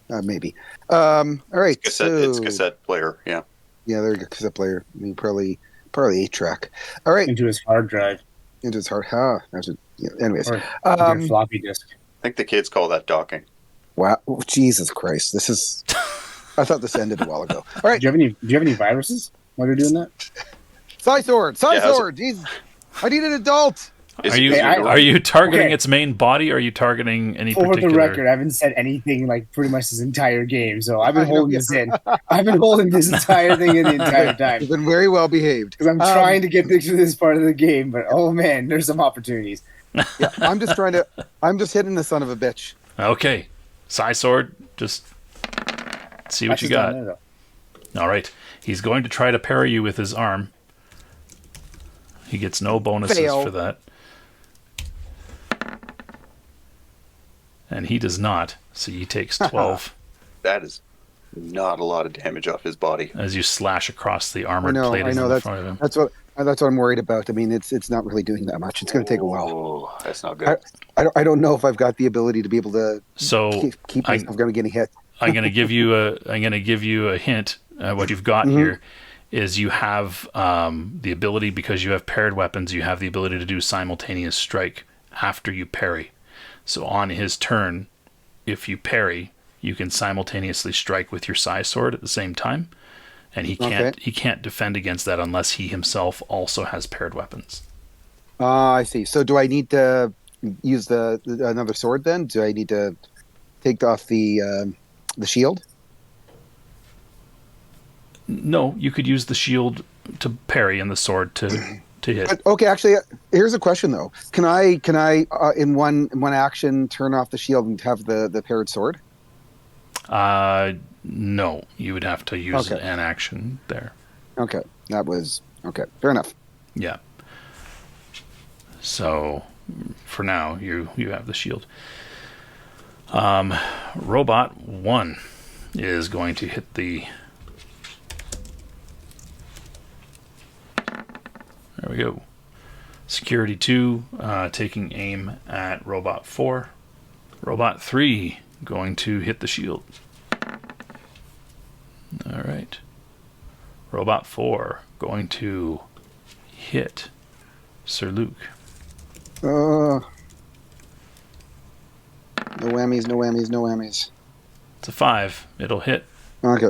E: Maybe. All right.
C: It's cassette player, yeah.
E: Yeah, there's a cassette player. I mean, probably 8-track. All right.
D: Into his hard drive.
E: Into his hard. Anyways.
D: Or into a floppy disk.
C: I think the kids call that docking.
E: Wow. Oh, Jesus Christ. This is. I thought this ended a while ago. All right.
D: Do you have any viruses while you're doing that?
E: Sword. Jesus. I need an adult.
C: Is
A: Are you targeting
D: Okay.
A: its main body, or are you targeting any
D: For
A: particular...
D: the record, I haven't said anything like pretty much this entire game, so I've been
E: I know,
D: holding this in. I've been holding this entire thing in the entire time
E: You've been very well behaved.
D: because I'm trying to get to this part of the game, but oh man, there's some opportunities.
E: Yeah, I'm just hitting the son of a bitch.
A: Okay. Sword, just see what
D: That's
A: you
D: just down
A: got.
D: there, though.
A: All right. He's going to try to parry you with his arm. He gets no bonuses
E: Fail.
A: for that. And he does not, so he takes 12
C: That is not a lot of damage off his body.
A: as you slash across the
E: I
A: armored
E: know.
A: plating in
E: That's
A: front of him.
E: that's what I'm worried about. I mean, it's not really doing that much. It's going to take a while.
C: Oh, that's not good.
E: I don't know if I've got the ability to be able to
A: So
E: keep
A: I-
E: myself from getting hit.
A: I'm going to give you a hint. What you've got here is you have the ability, because you have paired weapons, you have the ability to do simultaneous strike after you parry. So on his turn, if you parry, you can simultaneously strike with your Sai sword at the same time, and he can't defend against that unless he himself also has paired weapons.
E: I see. So do I need to use another sword then? Do I need to take off the shield?
A: No, you could use the shield to parry and the sword to hit.
E: But, okay, actually, here's a question though. Can I in one action turn off the shield and have the paired sword?
A: No, you would have to use an action there.
E: Okay, that was okay. Fair enough.
A: Yeah. So, for now, you have the shield. Robot 1 is going to hit the... There we go. Security 2 taking aim at Robot 4. Robot 3 going to hit the shield. All right. Robot 4 going to hit Sir Luke.
E: No whammies, no whammies, no whammies.
A: It's a 5. It'll hit.
E: Okay.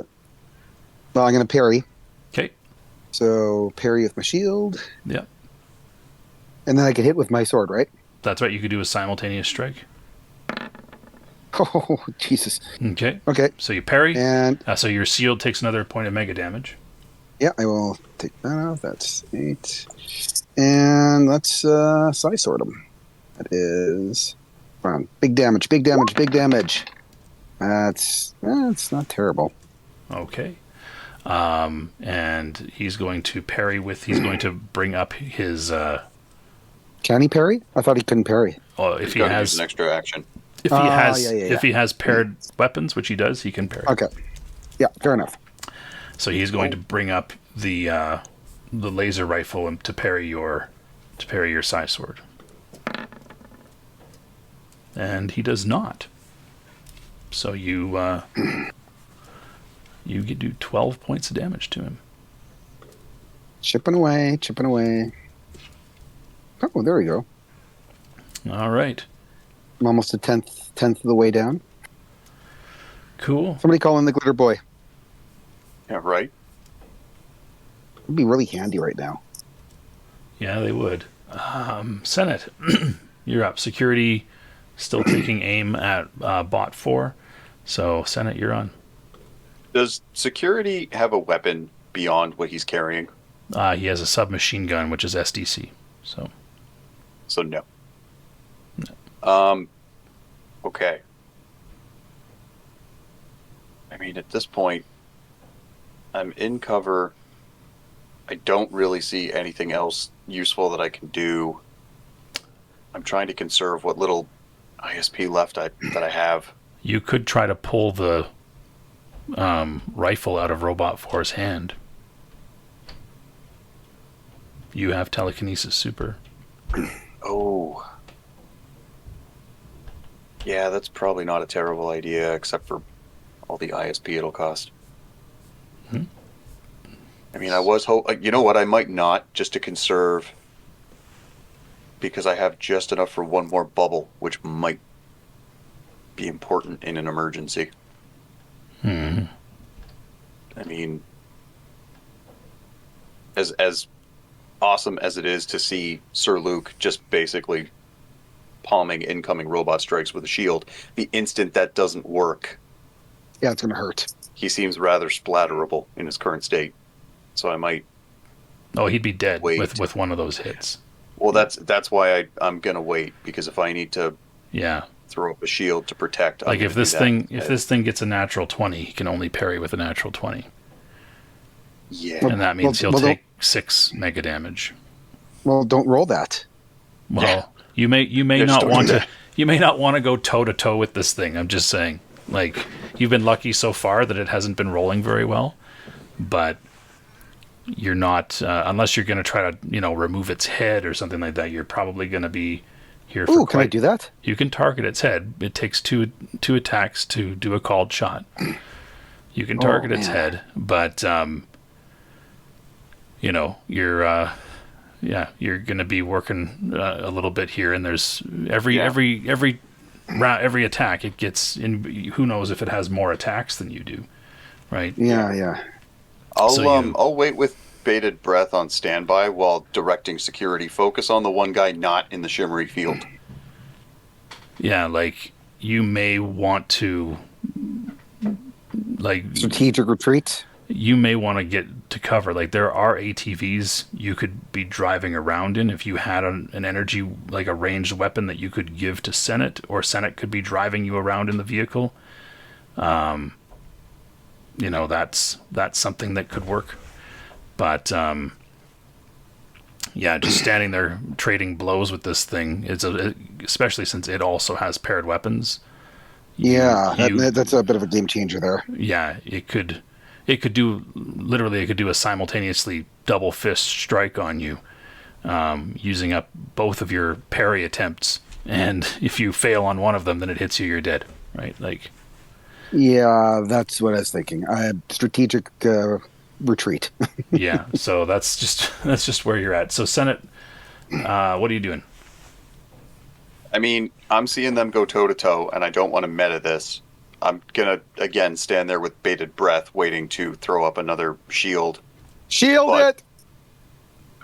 E: Well, I'm going to parry.
A: Okay.
E: So parry with my shield.
A: Yep.
E: And then I can hit with my sword, right?
A: That's right. You could do a simultaneous strike.
E: Oh, Jesus.
A: Okay.
E: Okay.
A: So you parry.
E: And
A: so your shield takes another point of mega damage.
E: Yeah, I will take that off. That's 8. And let's Sai sword him. That is... Big damage, big damage, big damage. It's not terrible.
A: Okay. And he's going to parry with... He's going to bring up his...
E: Can he parry? I thought he couldn't parry.
A: Oh, if he
C: Use
A: has
C: an extra action.
A: If he has if he has paired weapons, which he does, he can parry.
E: Okay. Yeah, fair enough.
A: So he's going to bring up the laser rifle to parry your Sai sword. And he does not. So you do 12 points of damage to him.
E: Chipping away, chipping away. Oh, there we go.
A: All right.
E: I'm almost a tenth of the way down.
A: Cool.
E: Somebody call in the glitter boy.
C: Yeah, right.
E: It'd be really handy right now.
A: Yeah, they would. Senate, you're up. Security still taking aim at Bot 4. So, Senate, you're on.
C: Does security have a weapon beyond what he's carrying?
A: He has a submachine gun, which is SDC.
C: So no. Okay. I mean, at this point, I'm in cover. I don't really see anything else useful that I can do. I'm trying to conserve what little ISP left that I have.
A: You could try to pull the rifle out of Robot 4's hand. You have telekinesis super.
C: Oh. Yeah, that's probably not a terrible idea, except for all the ISP it'll cost.
A: Hmm.
C: I mean, I was you know what? I might not, just to conserve, because I have just enough for one more bubble, which might be important in an emergency.
A: Hmm.
C: I mean, as awesome as it is to see Sir Luke just basically palming incoming robot strikes with a shield, the instant that doesn't work,
E: Yeah, it's going to hurt.
C: he seems rather splatterable in his current state. So I might...
A: Oh, he'd be dead
C: wait.
A: with one of those hits.
C: Well, that's why I'm going to wait, because if I need to throw up a shield to protect...
A: Like if this thing gets a natural 20, he can only parry with a natural 20.
C: Yeah.
A: And that means he'll take 6 mega damage.
E: Well, don't roll that.
A: Well, you may not want to go toe to toe with this thing. I'm just saying. Like, you've been lucky so far that it hasn't been rolling very well, but you're not unless you're going to try to, remove its head or something like that. You're probably going to be here for
E: can I do that?
A: You can target its head. It takes two attacks to do a called shot. You can target its head, but you're going to be working a little bit here, and there's every every attack it gets in. Who knows if it has more attacks than you do, right?
E: Yeah.
C: I'll wait with bated breath on standby while directing security. Focus on the one guy not in the shimmery field.
A: Yeah, like you may want to, like
E: Strategic retreat.
A: you may want to get to cover. Like there are ATVs you could be driving around in if you had an energy, like a ranged weapon that you could give to Senate, or Senate could be driving you around in the vehicle. You know, that's something that could work. But yeah, just standing there trading blows with this thing is especially since it also has paired weapons.
E: That's a bit of a game changer there.
A: Yeah, it could do a simultaneously double fist strike on you, using up both of your parry attempts. And if you fail on one of them, then it hits you, you're dead, right? Like,
E: yeah, that's what I was thinking. Strategic retreat.
A: yeah. So that's just where you're at. So Senate, what are you doing?
C: I mean, I'm seeing them go toe to toe, and I don't want to meta this. I'm gonna again stand there with bated breath, waiting to throw up another shield.
E: Shield
C: But-
E: it.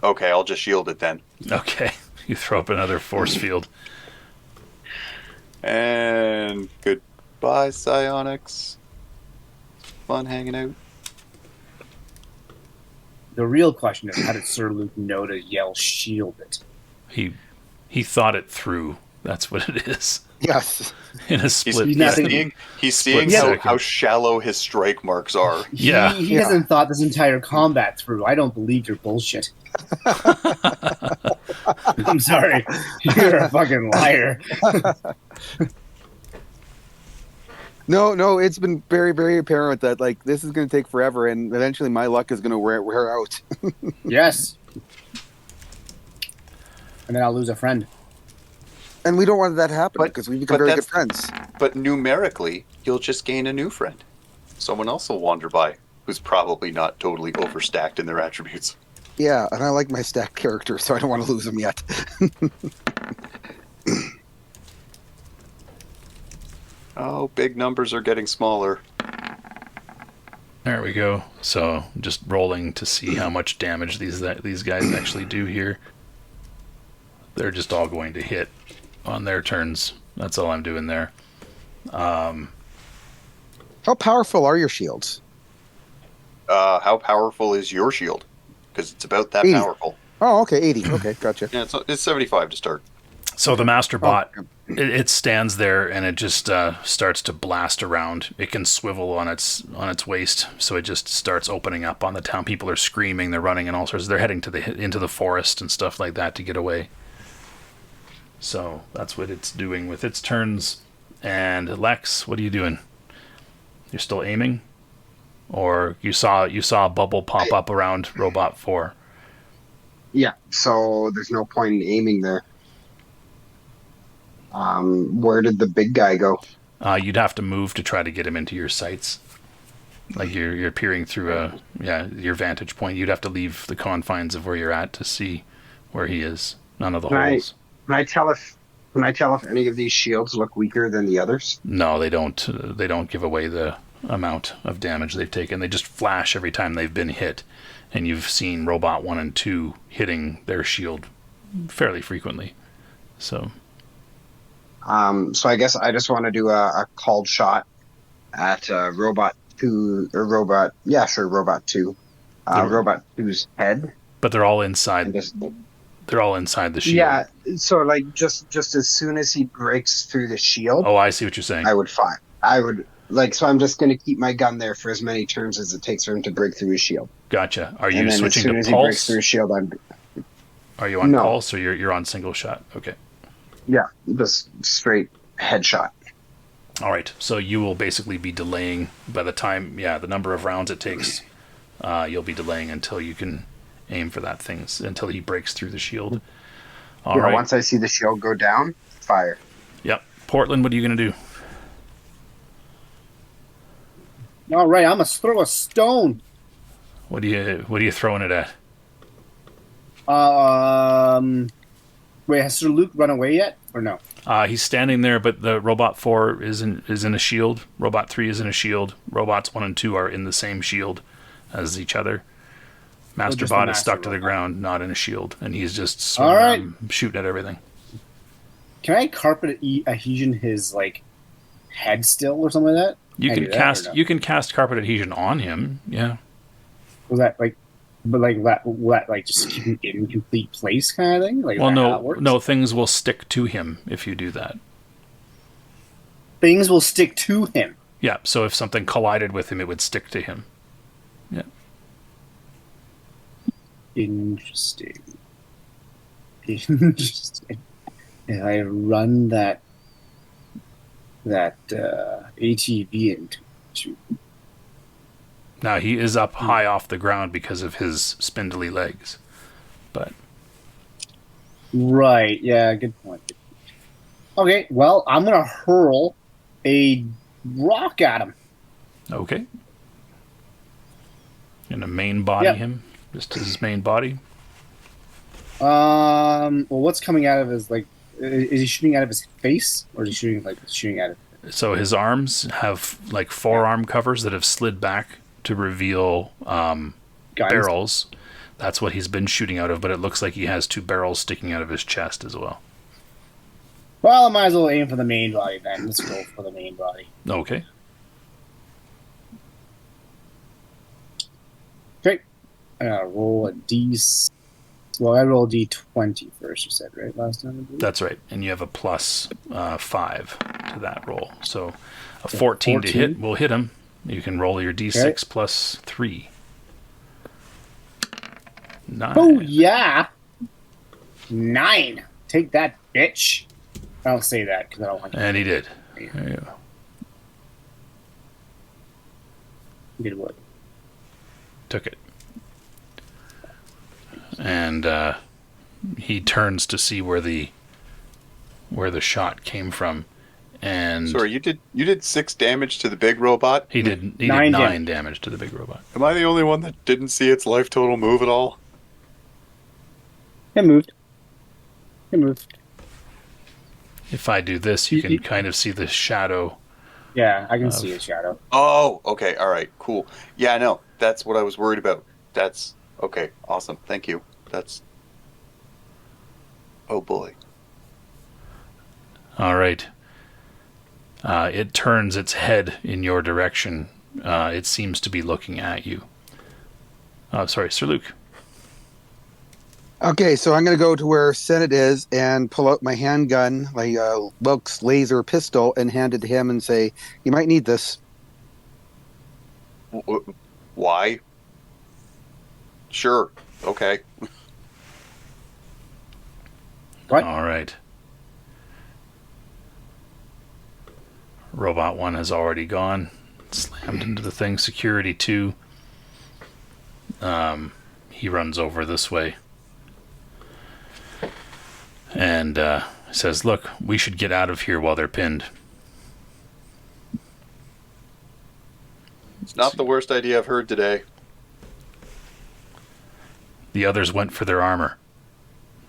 C: Okay, I'll just shield it then.
A: Okay, you throw up another force field.
C: And goodbye, psionics. Fun hanging out.
D: The real question is, how did Sir Luke know to yell "shield it"?
A: He thought it through. That's what it is.
E: Yes.
A: In a split.
C: He's seeing
A: second.
C: how shallow his strike marks are.
A: Yeah.
D: He hasn't thought this entire combat through. I don't believe your bullshit. I'm sorry. You're a fucking liar.
E: No, it's been very, very apparent that like this is going to take forever, and eventually my luck is going to wear out.
D: Yes. And then I'll lose a friend.
E: And we don't want that to happen because we've become
C: but
E: very good
C: that's-
E: friends.
C: But numerically, you'll just gain a new friend. Someone else will wander by who's probably not totally overstacked in their attributes.
E: Yeah, and I like my stacked character, so I don't want to lose him yet.
C: Oh, big numbers are getting smaller.
A: There we go. So just rolling to see how much damage these guys actually do here. They're just all going to hit on their turns. That's all I'm doing there.
E: How powerful are your shields?
C: How powerful is your shield? Because it's about that
E: 80.
C: powerful.
E: Oh, okay, 80. Okay, gotcha.
C: Yeah, it's 75 to start.
A: So the master bot,
E: Oh.
A: it stands there and it just starts to blast around. It can swivel on its waist, so it just starts opening up on the town. People are screaming, they're running, and all sorts. They're heading into the forest and stuff like that to get away. So that's what it's doing with its turns. And Lex, what are you doing? You're still aiming, or you saw a bubble pop up around Robot 4?
B: Yeah, so there's no point in aiming there. Where did the big guy go?
A: You'd have to move to try to get him into your sights. Like you're peering through your vantage point. You'd have to leave the confines of where you're at to see where he is. None of the holes.
B: Can I tell if any of these shields look weaker than the others?
A: No, they don't. They don't give away the amount of damage they've taken. They just flash every time they've been hit, and you've seen Robot 1 and 2 hitting their shield fairly frequently. So
B: I guess I just want to do a called shot at Robot 2, or Robot 2. Robot 2's head.
A: but they're all inside.
B: And just,
A: They're all inside the shield.
B: yeah, so like just as soon as he breaks through the shield,
A: Oh, I see what you're saying.
B: I would fire. I would so I'm just going to keep my gun there for as many turns as it takes for him to break through his shield.
A: Gotcha. Are
B: And
A: you
B: then
A: switching
B: as soon
A: to
B: as he breaks
A: pulse?
B: through his shield,
A: Are you on
B: No.
A: pulse, or you're on single shot? Okay.
B: just straight headshot.
A: All right. So you will basically be delaying by the time, the number of rounds it takes. You'll be delaying until you can aim for that thing, until he breaks through the shield. All right.
B: Once I see the shield go down, fire.
A: Yep. Portland, what are you going to do?
D: All right, I'm gonna throw a stone.
A: What are you throwing it at?
D: Wait, has Sir Luke run away yet? or no?
A: He's standing there, but the Robot 4 is in a shield. Robot 3 is in a shield. Robots 1 and 2 are in the same shield as each other.
D: just the
A: Masterbot is stuck
D: Master
A: to the
D: Robot.
A: ground, not in a shield, and he's just
D: All right.
A: shooting at everything.
D: Can I carpet adhesion his like head still or something like that?
A: You
D: I
A: can
D: do that,
A: cast
D: or no?
A: you can cast carpet adhesion on him. Yeah.
D: Was that like, but like that like just keep him in complete place kind of thing? Like is
A: Well,
D: that how it works?
A: no, things will stick to him if you do that.
D: Things will stick to him.
A: Yeah. So if something collided with him, it would stick to him. Yeah.
D: Interesting. Interesting. And I run that ATV into.
A: Now he is up high off the ground because of his spindly legs, but
D: Right. Yeah. Good point. Okay. Well, I'm gonna hurl a rock at him.
A: okay. Gonna main body
D: Yep.
A: him, just his main body.
D: Well, what's coming out of his like? Is he shooting out of his face, or is he shooting out of?
A: So his arms have like forearm covers that have slid back to reveal
D: Guns?
A: barrels. That's what he's been shooting out of, but it looks like he has 2 barrels sticking out of his chest as well.
D: Well, I might as well aim for the main body then. Let's go for the main body.
A: Okay.
D: Okay. Roll a D. Well, I rolled D20 first. You said right last time. I believe?
A: That's right. And you have a plus 5 to that roll. So a 14 to
D: 14?
A: hit will hit him. You can roll your D6
D: Okay.
A: plus 3. 9.
D: Oh yeah. 9. Take that, bitch. I don't say that because I don't want to.
A: And he did. There you go.
D: Good what?
A: Took it. And he turns to see where the shot came from, and
C: Sorry, you did 6 damage to the big robot.
A: he did
D: 9
A: 9 damage to the big robot.
C: Am I the only one that didn't see its life total move at all?
D: It moved. It moved.
A: If I do this, you can kind of see the shadow.
D: Yeah, I can see a shadow.
C: Oh, okay, all right, cool. Yeah, no, that's what I was worried about. That's okay, awesome. Thank you. That's oh boy.
A: All right. It turns its head in your direction. It seems to be looking at you. Sorry, Sir Luke.
E: Okay, so I'm going to go to where Senate is and pull out my handgun, my Wilkes laser pistol, and hand it to him and say, "You might need this."
C: Why? Sure. Okay.
D: What?
A: All right. Robot 1 has already gone. Slammed into the thing. Security 2. He runs over this way. And says, "Look, we should get out of here while they're pinned."
C: It's not the worst idea I've heard today.
A: The others went for their armor.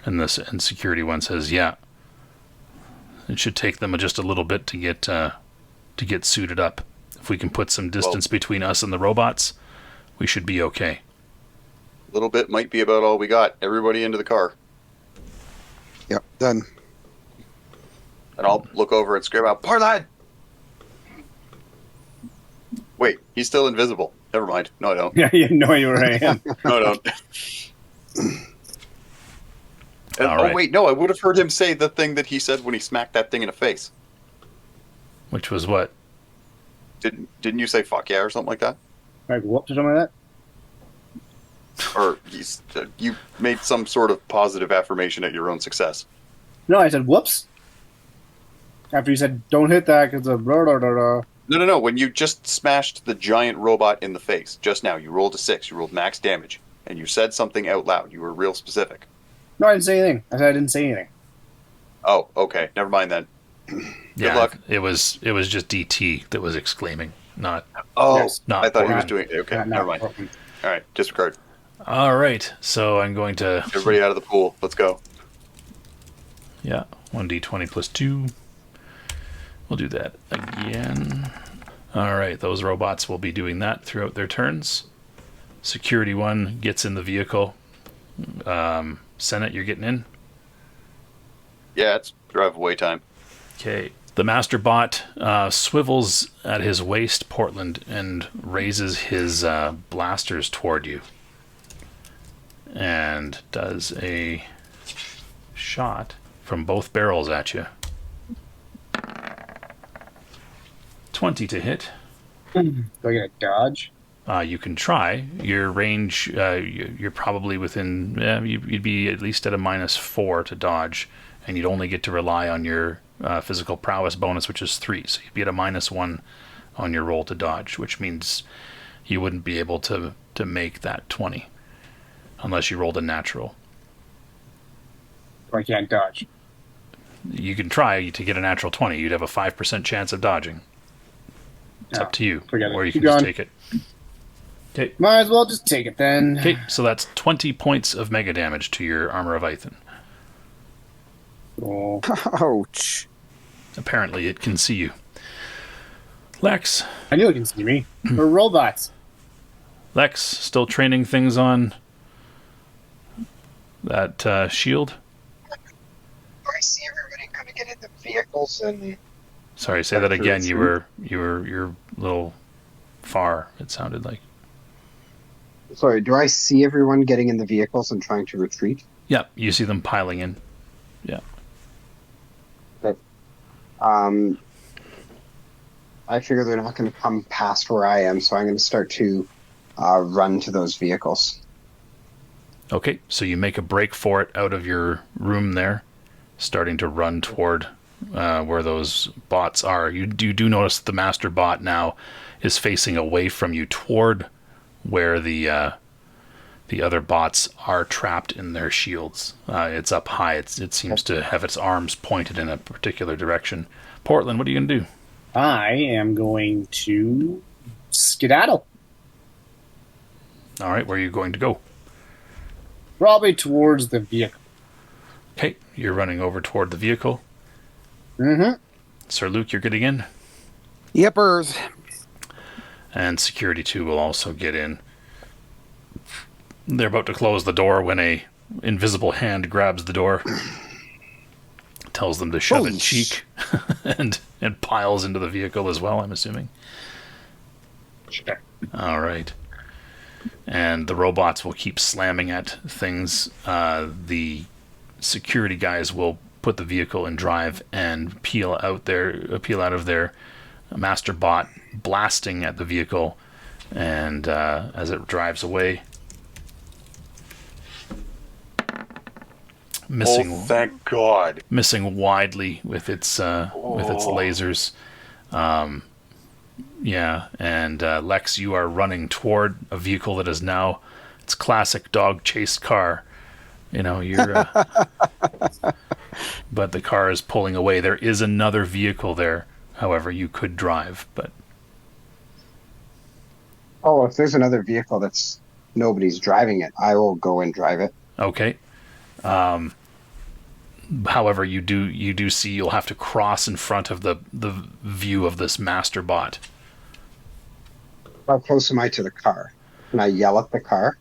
A: And security 1 says, "Yeah. It should take them just a little bit to get suited up. If we can put some distance between us and the robots, we should be okay."
C: A little bit might be about all we got. Everybody into the car.
E: Yep, done.
C: And I'll look over and scream out, "Parlad!" Wait, he's still invisible. Never mind. No, I don't.
D: Yeah, you have no idea where I am.
C: No, I don't. And,
A: All right.
C: Oh, wait, no, I would have heard him say the thing that he said when he smacked that thing in the face.
A: Which was what?
C: Didn't you say fuck yeah or something like that?
D: Like whoops or something like that.
C: Or you made some sort of positive affirmation at your own success.
D: No, I said whoops. After you said don't hit that because of blah, blah, blah, blah.
C: No. When you just smashed the giant robot in the face just now, you rolled a 6. You rolled max damage, and you said something out loud. You were real specific.
D: No, I didn't say anything. I said I didn't say anything.
C: Oh, okay. Never mind then.
A: Yeah,
C: luck.
A: It was just DT that was exclaiming, not.
C: Oh,
D: Yes.
A: Not
C: I thought he was
A: Portman.
C: doing. Okay,
D: Not
C: never mind.
D: Portman.
C: All right, disregard.
A: All right, so I'm going to.
C: Everybody out of the pool. Let's go.
A: Yeah, 1d20 plus 2. We'll do that again. All right, those robots will be doing that throughout their turns. Security 1 gets in the vehicle. Senate, you're getting in?
C: Yeah, it's drive away time.
A: Okay. The master bot swivels at his waist, Portland, and raises his blasters toward you. And does a shot from both barrels at you. 20 to hit.
D: Do I get a dodge?
A: You can try. Your range, you're probably within, you'd be at least at a -4 to dodge, and you'd only get to rely on your physical prowess bonus, which is 3. So you'd be at a -1 on your roll to dodge, which means you wouldn't be able to make that 20 unless you rolled a natural.
D: I can't dodge.
A: You can try to get a natural 20. You'd have a 5% chance of dodging. It's up to you.
D: Forget it.
A: Or you
D: Keep
A: can just
D: going.
A: take it. Okay.
D: Might as well just take it then.
A: Okay, so that's 20 points of mega damage to your Armor of Ithon.
D: Oh.
E: Ouch.
A: Apparently it can see you. Lex.
D: I knew it can see me. We're robots.
A: Lex, still training things on that shield?
B: Do I see everybody kind of get in the vehicles and...
A: Sorry, say that again. You're a little far, it sounded like.
B: Sorry, do I see everyone getting in the vehicles and trying to retreat?
A: Yeah, you see them piling in. Yeah.
B: I figure they're not going to come past where I am, so I'm going to start to run to those vehicles.
A: Okay, so you make a break for it out of your room there, starting to run toward where those bots are. You do notice that the master bot now is facing away from you toward where the other bots are trapped in their shields. It's up high. It seems to have its arms pointed in a particular direction. Portland, what are you going to do?
D: I am going to skedaddle.
A: All right, where are you going to go?
D: Probably towards the vehicle.
A: Okay, you're running over toward the vehicle.
D: Mm-hmm.
A: Sir Luke, you're getting in.
E: Yippers.
A: And Security 2 will also get in. They're about to close the door when a invisible hand grabs the door, tells them to shove
E: Holy
A: it cheek, and piles into the vehicle as well, I'm assuming.
D: Sure.
A: All right. And the robots will keep slamming at things. The security guys will put the vehicle in drive and peel out of their master bot, blasting at the vehicle. And as it drives away, missing.
C: Oh, thank God!
A: Missing widely with its lasers. Yeah, and Lex, you are running toward a vehicle that is now its classic dog chase car. You know, you're. But the car is pulling away. There is another vehicle there. However, you could drive, but.
B: Oh, if there's another vehicle that's nobody's driving it, I will go and drive it.
A: Okay. However, you do see you'll have to cross in front of the view of this master bot.
B: How close am I to the car? Can I yell at the car?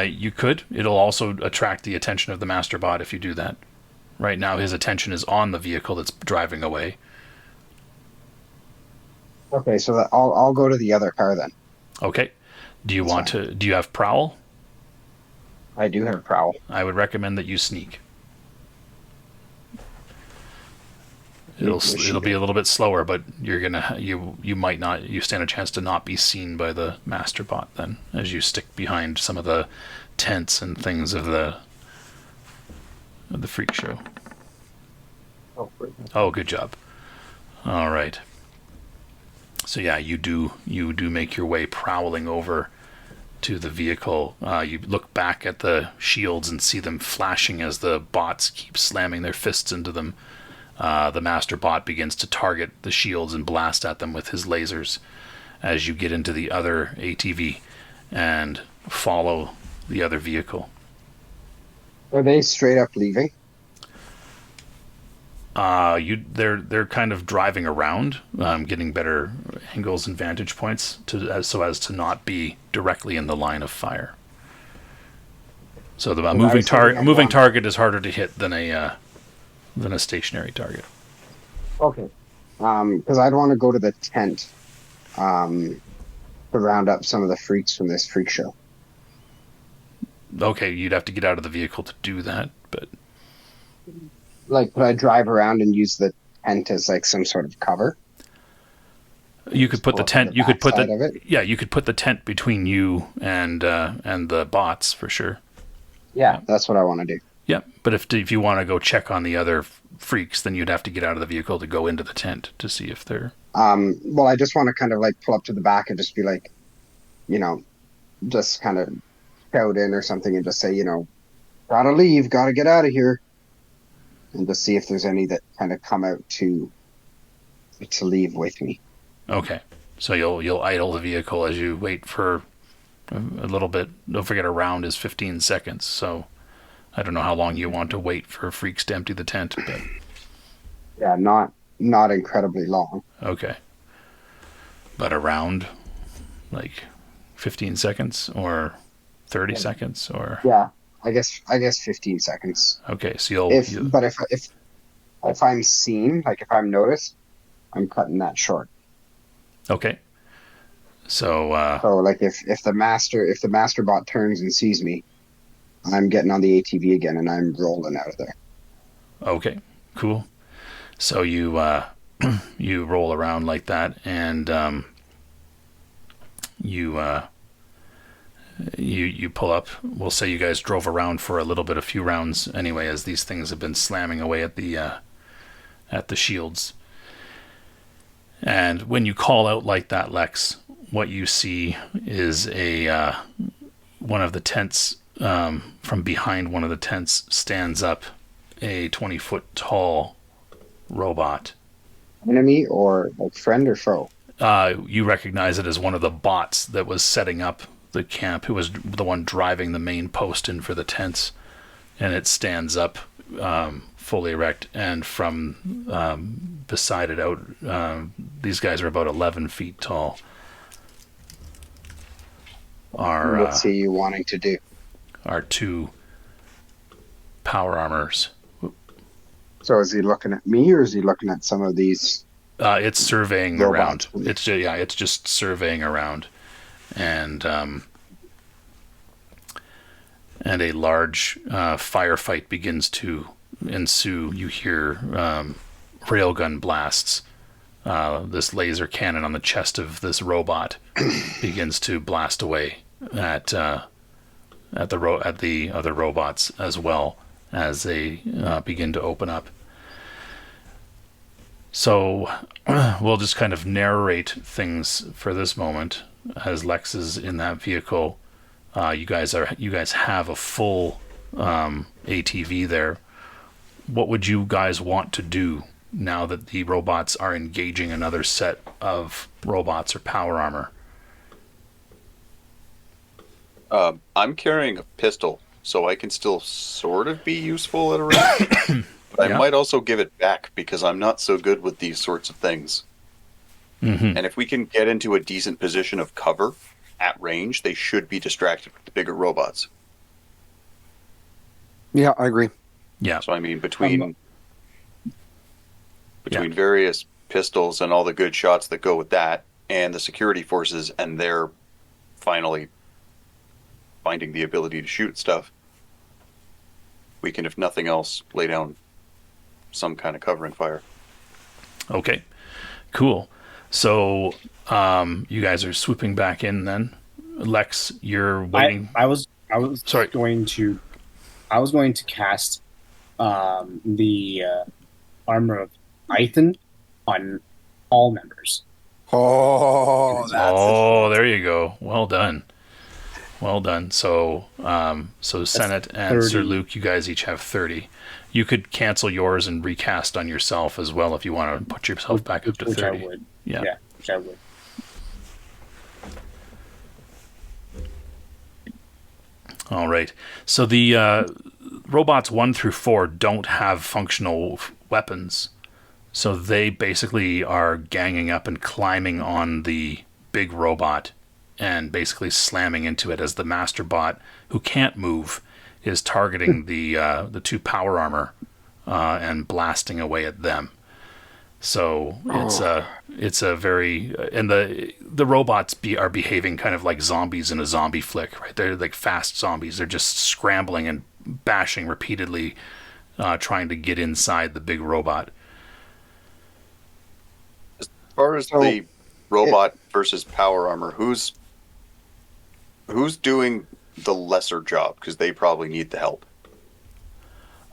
A: You could. It'll also attract the attention of the master bot if you do that. Right now, his attention is on the vehicle that's driving away.
B: Okay, so I'll go to the other car then.
A: Okay. Do you
B: That's
A: want
B: fine.
A: to? Do you have prowl?
B: I do have prowl.
A: I would recommend that you sneak. It'll be a little bit slower, but you might not. You stand a chance to not be seen by the master bot then, as you stick behind some of the tents and things of the freak show.
B: Oh, great.
A: Oh, good job. All right. So yeah, you do make your way prowling over to the vehicle. You look back at the shields and see them flashing as the bots keep slamming their fists into them. The master bot begins to target the shields and blast at them with his lasers as you get into the other ATV and follow the other vehicle.
B: Are they straight up leaving?
A: They're kind of driving around, getting better angles and vantage points so as to not be directly in the line of fire. So the moving target is harder to hit than a stationary target.
B: Okay. Because I'd want to go to the tent, to round up some of the freaks from this freak show.
A: Okay, you'd have to get out of the vehicle to do that, but
B: Like, could I drive around and use the tent as like some sort of cover?
A: you could put the tent. You could put
B: backside of it?
A: you could put the tent between you and the bots for sure.
B: Yeah, that's what I want to do.
A: Yeah, but if you want to go check on the other freaks, then you'd have to get out of the vehicle to go into the tent to see if they're.
B: Well, I just want to kind of like pull up to the back and just be like, just kind of shout in or something and just say, gotta leave, gotta get out of here, and just see if there's any that kind of come out to leave with me.
A: Okay, so you'll idle the vehicle as you wait for a little bit. Don't forget, a round is 15 seconds, so I don't know how long you want to wait for freaks to empty the tent, but
B: Yeah, not incredibly long.
A: okay. But a round, like 15 seconds or 30 seconds or
B: Yeah, I guess 15 seconds.
A: okay. So
B: If I'm seen, like if I'm noticed, I'm cutting that short.
A: okay. So
B: So like if the master bot turns and sees me, I'm getting on the ATV again and I'm rolling out of there.
A: okay, cool. So you you roll around like that, and you pull up. We'll say you guys drove around for a few rounds anyway, as these things have been slamming away at the shields. And when you call out like that, Lex, what you see is a one of the tents. From behind one of the tents stands up a 20-foot tall robot.
B: Enemy or like friend or foe?
A: You recognize it as one of the bots that was setting up the camp, who was the one driving the main post in for the tents. And it stands up fully erect, and from beside it out, these guys are about 11 feet tall.
B: What's he wanting to do?
A: Are two power armors.
B: So is he looking at me or is he looking at some of these?
A: It's surveying
B: robots
A: around. It's just surveying around, and a large firefight begins to ensue. You hear railgun blasts. This laser cannon on the chest of this robot begins to blast away at the other robots, as well as they begin to open up. So we'll just kind of narrate things for this moment as Lex is in that vehicle. You guys have a full ATV there. What would you guys want to do now that the robots are engaging another set of robots or power armor?
C: I'm carrying a pistol, so I can still sort of be useful at a range. But I might also give it back because I'm not so good with these sorts of things.
A: Mm-hmm.
C: And if we can get into a decent position of cover at range, they should be distracted with the bigger robots.
E: Yeah, I agree.
A: Yeah.
C: So I mean, between various pistols and all the good shots that go with that, and the security forces and their finally finding the ability to shoot stuff, we can, if nothing else, lay down some kind of covering fire.
A: Okay, cool. So you guys are swooping back in then. Lex, you're waiting.
D: I was
A: Sorry.
D: going to cast the armor of Ethan on all members.
A: There you go. Well done. So Senate and
D: 30.
A: Sir Luke, you guys each have 30. You could cancel yours and recast on yourself as well if you want to put yourself back up to 30.
D: Which I would.
A: Yeah,
D: which I would.
A: All right. So the robots 1 through 4 don't have functional weapons. So they basically are ganging up and climbing on the big robot and basically slamming into it as the master bot, who can't move, is targeting the 2 power armor and blasting away at them. So it's a very, and the robots are behaving kind of like zombies in a zombie flick, right? They're like fast zombies. They're just scrambling and bashing repeatedly, trying to get inside the big robot.
C: As far as the robot versus power armor, who's doing the lesser job? Because they probably need the help.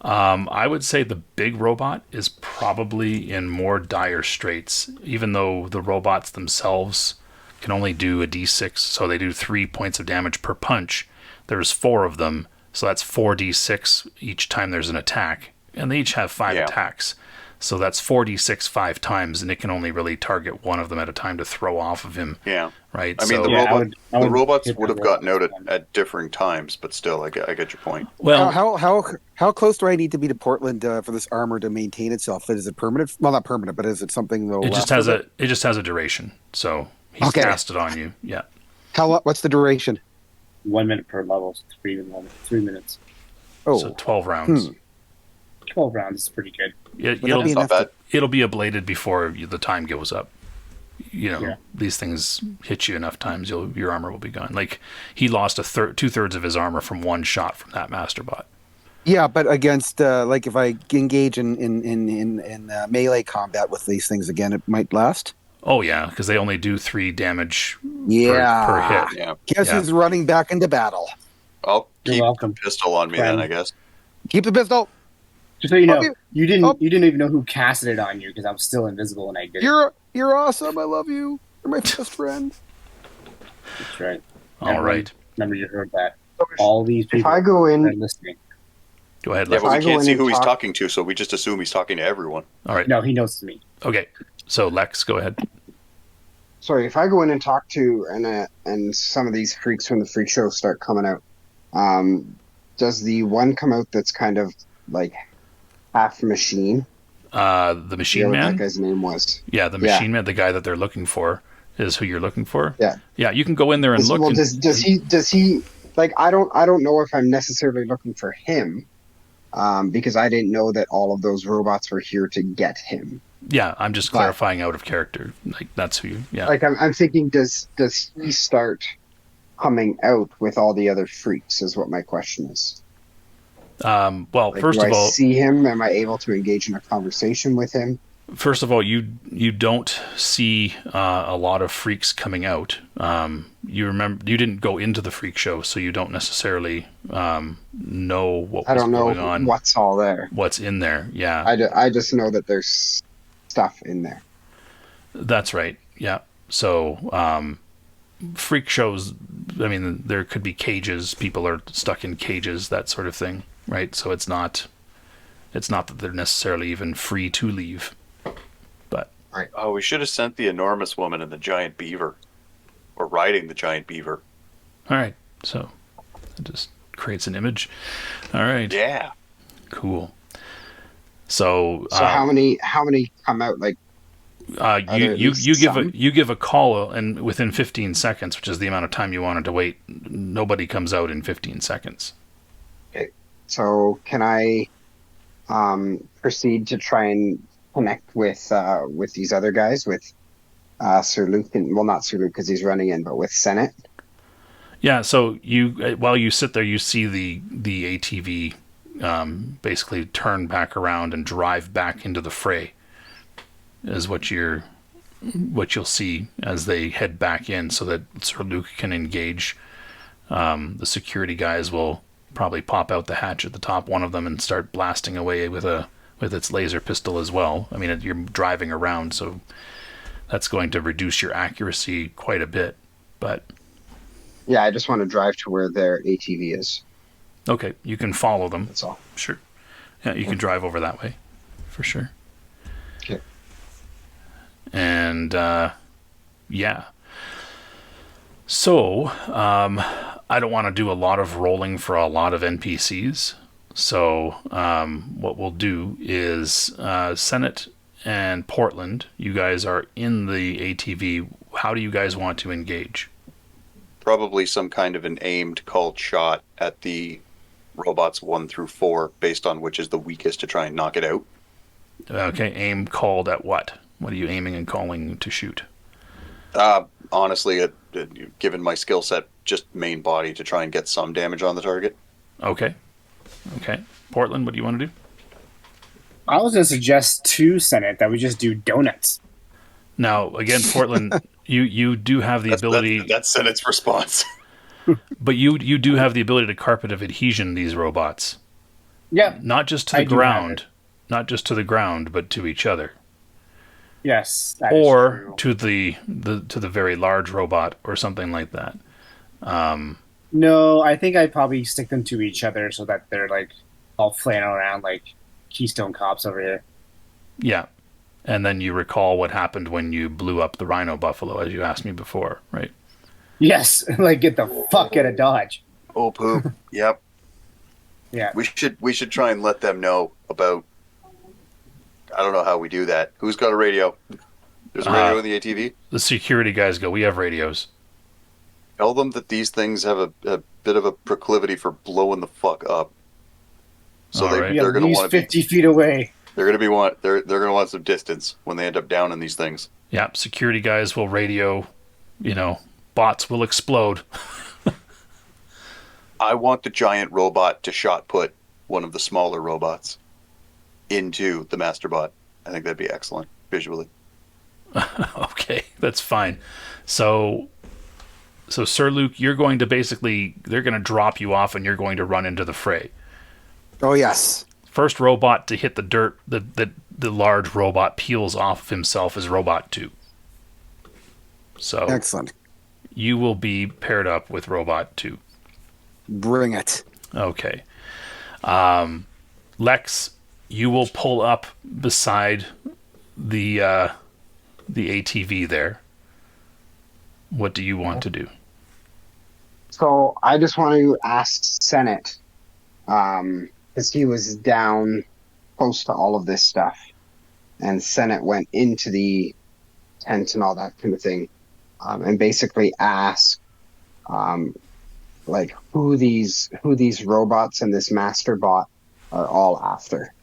A: I would say the big robot is probably in more dire straits, even though the robots themselves can only do a d6, so they do 3 points of damage per punch. There's 4 of them, so that's 4d6 each time there's an attack, and they each have 5 attacks. So that's 4d6 5 times, and it can only really target one of them at a time to throw off of him.
C: Yeah.
A: Right?
C: I mean, the robots would have gotten out at differing times, but still, I get your point.
A: Well,
E: how close do I need to be to Portland for this armor to maintain itself? Is it permanent? Well, not permanent, but is it something that will
A: it just has a duration. So he's cast it on you. Yeah.
E: What's the duration?
D: 1 minute per level, so 3 minutes.
E: Oh,
A: So 12 rounds.
D: 12 rounds is pretty good.
A: It'll be ablated before the time goes up. These things hit you enough times, your armor will be gone. Like, he lost 2/3 of his armor from one shot from that master bot.
E: Yeah, but against like if I engage in melee combat with these things again, it might last.
A: Oh yeah, because they only do 3 damage per hit.
C: Yeah.
E: Guess who's running back into battle?
C: I'll keep
D: welcome,
C: the pistol on me then, I guess.
E: Keep the pistol.
D: Just so you know, you didn't even know who casted it on you because I was still invisible when I did it.
E: You're awesome. I love you. You're my best friend.
D: That's right.
A: All right.
D: Remember, you heard that. All these people
B: If I go in,
D: are listening.
A: Go ahead.
C: Yeah,
A: Lex.
C: but we can't see who he's talking to, so we just assume he's talking to everyone.
A: All right.
D: No, he knows it's me.
A: Okay. So Lex, go ahead.
B: sorry, if I go in and talk to and some of these freaks from the freak show start coming out, does the one come out that's kind of like half machine?
A: The machine man.
B: What that guy's name was?
A: Yeah, the machine man, the guy that they're looking for, is who you're looking for.
B: Yeah,
A: yeah. You can go in there and look.
B: Well, does he like? I don't know if I'm necessarily looking for him, because I didn't know that all of those robots were here to get him.
A: Yeah, I'm just clarifying out of character. Like that's who you. Yeah.
B: Like I'm thinking, does he start coming out with all the other freaks? Is what my question is.
A: Well,
B: like,
A: first of all,
B: see him? Am I able to engage in a conversation with him?
A: First of all, you don't see a lot of freaks coming out. You didn't go into the freak show, so you don't necessarily know what was going on.
B: What's all there.
A: What's in there? Yeah.
B: I just know that there's stuff in there.
A: That's right. Yeah. So freak shows. I mean, there could be cages. People are stuck in cages. That sort of thing. Right. So it's not that they're necessarily even free to leave. But
B: right.
C: Oh, we should have sent the enormous woman and the giant beaver, or riding the giant beaver.
A: All right. So it just creates an image. All right.
C: Yeah.
A: Cool. So
B: how many come out? Like
A: you give a call, and within 15 seconds, which is the amount of time you wanted to wait, nobody comes out in 15 seconds.
B: Okay. So can I proceed to try and connect with these other guys, with Sir Luke, not Sir Luke because he's running in, but with Senate? Yeah.
A: So while you sit there, you see the ATV basically turn back around and drive back into the fray. Is what you'll see as they head back in, so that Sir Luke can engage. The security guys will probably pop out the hatch at the top, one of them, and start blasting away with its laser pistol as well. I mean, you're driving around, so that's going to reduce your accuracy quite a bit. But
B: yeah, I just want to drive to where their ATV is.
A: Okay, you can follow them.
B: That's all.
A: Sure. Yeah, you can drive over that way, for sure.
B: Okay.
A: And yeah. So I don't want to do a lot of rolling for a lot of NPCs. So what we'll do is Senate and Portland, you guys are in the ATV. How do you guys want to engage?
C: Probably some kind of an aimed called shot at the robots 1 through 4, based on which is the weakest to try and knock it out.
A: Okay, aim called at what? What are you aiming and calling to shoot?
C: Honestly, given my skill set, just main body to try and get some damage on the target.
A: Okay. Portland, what do you want to do?
D: I was going to suggest to Senate that we just do donuts.
A: Now, again, Portland, you do have the ability...
C: That's Senate's response.
A: But you do have the ability to carpet of adhesion these robots.
D: Yeah.
A: Not just to the ground. Not just to the ground, but to each other.
D: Yes.
A: Or to the very large robot or something like that.
D: No, I think I'd probably stick them to each other so that they're like all flailing around like Keystone Cops over here.
A: Yeah. And then you recall what happened when you blew up the rhino buffalo, as you asked me before, right?
D: Yes, like get the fuck out of Dodge.
C: Oh, poop. Yep.
D: Yeah.
C: We should try and let them know about... I don't know how we do that. Who's got a radio? There's a radio in the ATV?
A: The security guys go, we have radios.
C: Tell them that these things have a bit of a proclivity for blowing the fuck up. So they're going to want to be
D: 50 feet away.
C: They're going to want some distance when they end up down in these things.
A: Yeah, security guys will radio, bots will explode.
C: I want the giant robot to shot put one of the smaller robots into the master bot. I think that'd be excellent visually.
A: Okay, that's fine. So Sir Luke, you're going to they're going to drop you off and you're going to run into the fray.
E: Oh, yes.
A: First robot to hit the dirt, the large robot peels off of himself is Robot 2. So
E: excellent.
A: You will be paired up with Robot 2.
E: Bring it.
A: Okay. Lex, you will pull up beside the ATV there. What do you want to do?
B: So I just want to ask Senate, because he was down close to all of this stuff, and Senate went into the tent and all that kind of thing, and basically ask, like who these robots and this master bot are all after.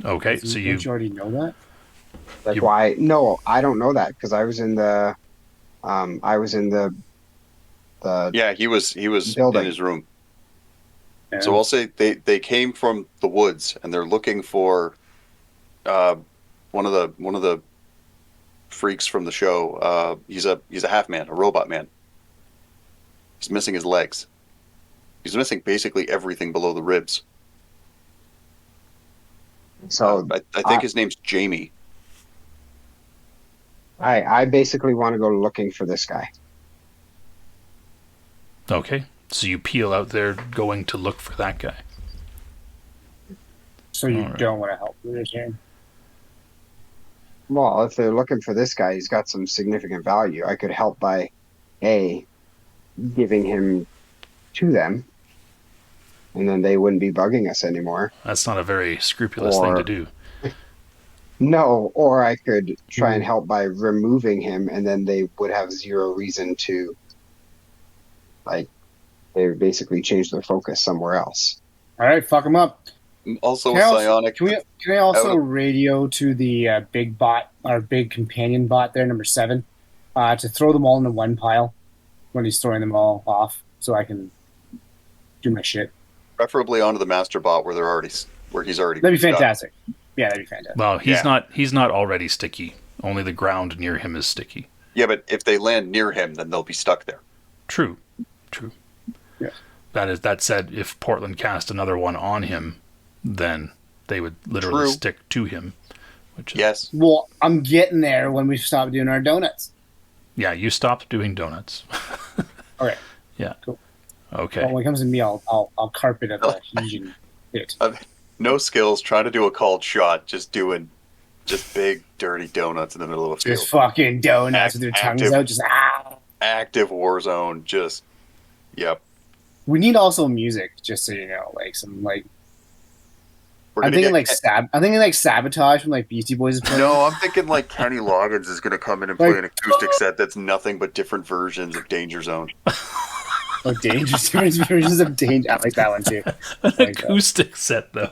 A: Okay, so you
D: already know that.
B: Like why? No, I don't know that because I was in the,
C: Yeah, he was
B: building.
C: in his room.
D: Yeah.
C: So I'll say they came from the woods and they're looking for one of the freaks from the show. He's a half man, a robot man. He's missing his legs. He's missing basically everything below the ribs.
B: So
C: I think his name's Jamie.
B: I basically want to go looking for this guy.
A: okay? So you peel out there, going to look for that guy.
D: So you
A: All right.
D: don't want to help with this game.
B: Well, if they're looking for this guy, he's got some significant value. I could help by giving him to them, and then they wouldn't be bugging us anymore.
A: That's not a very scrupulous thing to do.
B: No, or I could try and help by removing him, and then they would have zero reason to, like, they would basically change their focus somewhere else.
D: All right, fuck them up.
C: Also,
D: Can I also-
C: psionic.
D: Can I also radio to the big bot, our big companion bot there, number 7, to throw them all into one pile when he's throwing them all off, so I can do my shit.
C: Preferably onto the master bot where he's already.
D: That'd be fantastic. Yeah, that'd be fantastic.
A: Well, he's not already sticky. Only the ground near him is sticky.
C: Yeah, but if they land near him, then they'll be stuck there.
A: True.
D: Yeah.
A: That said, if Portland cast another one on him, then they would literally
C: True.
A: stick to him. Which is,
C: Yes.
D: Well, I'm getting there when we stop doing our donuts.
A: Yeah, you stopped doing donuts.
D: Okay.
A: Yeah.
D: Cool.
A: Okay.
D: Well, when it comes to me, I'll carpet of adhesion it.
C: No skills, trying to do a called shot, just big dirty donuts in the middle of a field.
D: Just fucking donuts with their tongues
C: Active.
D: out, just
C: Active war zone, yep.
D: We need also music, just so you know, like some like.
C: We're
D: I'm
C: gonna
D: thinking
C: get
D: I'm thinking like Sabotage from like Beastie Boys is playing.
C: No, I'm thinking like Kenny Loggins is going to come in and play an acoustic set that's nothing but different versions of Danger Zone.
D: Oh, Dangerous versions of Danger. I like that one too.
A: An
D: like
A: acoustic set, though.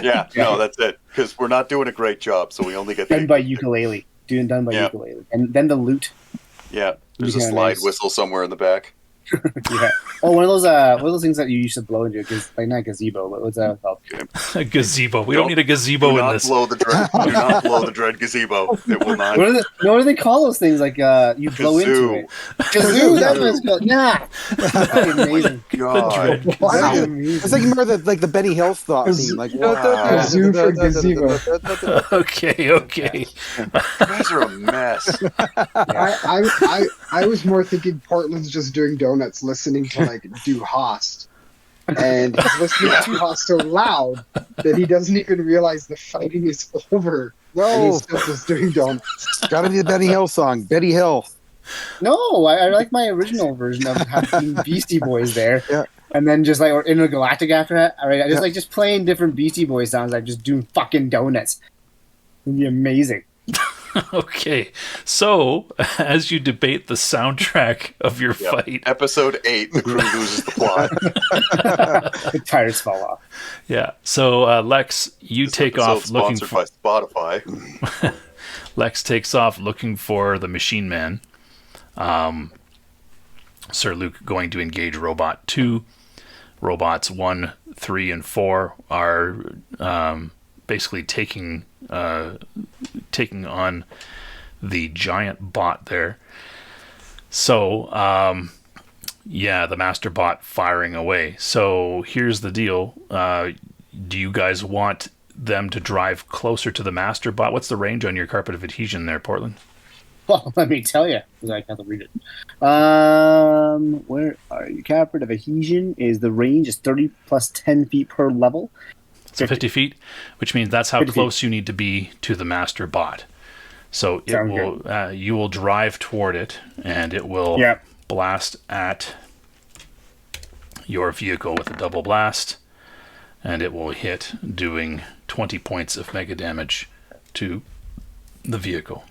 C: Yeah, no, that's it. Because we're not doing a great job, so we only get the
D: Done by
C: acoustic.
D: ukulele. Done by ukulele. And then the lute.
C: Yeah, there's a
D: Yeah,
C: slide
D: nice.
C: whistle somewhere in the back.
D: Yeah. Oh, one of those things that you used to blow into, like not gazebo, but what's that called?
A: A gazebo. We don't need a gazebo
C: Do
A: in
C: not
A: this.
C: blow the dread. Do not blow the dread gazebo. It will not.
D: What do they call those things? Like you blow into
C: Kazoo.
D: it. Kazoo. That's what it's called. Nah. Fucking amazing.
C: God.
E: Wow. It's like more like the Benny Hill theme. Like,
B: Kazoo for gazebo.
A: Okay.
C: You guys are a mess.
B: I was more thinking Portland's just doing donuts, listening to like Du Hast, and he's listening to Du Hast so loud that he doesn't even realize the fighting is over. And
E: no,
B: he's still just doing donuts.
E: gotta be the Benny Hill song. Betty Hill.
D: No, I like my original version of having Beastie Boys there.
E: Yeah.
D: And then just like or Intergalactic after that. All right, I just like just playing different Beastie Boys songs, like just doing fucking donuts. It'd be amazing.
A: Okay. So, as you debate the soundtrack of your
C: Yep.
A: fight,
C: Episode 8, the crew loses the plot.
D: The tires fall off.
A: yeah. So, Lex, you
C: This
A: take
C: episode
A: off looking
C: sponsored
A: for
C: by Spotify.
A: Lex takes off looking for the Machine Man. Sir Luke going to engage Robot 2. Robots 1, 3, and 4 are basically taking on the giant bot there. So, the master bot firing away. So here's the deal. Do you guys want them to drive closer to the master bot? What's the range on your carpet of adhesion there, Portland?
D: Well, let me tell you, because I have to read it. Where are you? Carpet of adhesion is the range is 30 plus 10 feet per level.
A: So 50 feet, which means that's how
D: 50
A: close you need to be to the master bot. So it
D: Sounds
A: will, you will drive toward it, and it will
D: Yep.
A: blast at your vehicle with a double blast, and it will hit, doing 20 points of mega damage to the vehicle.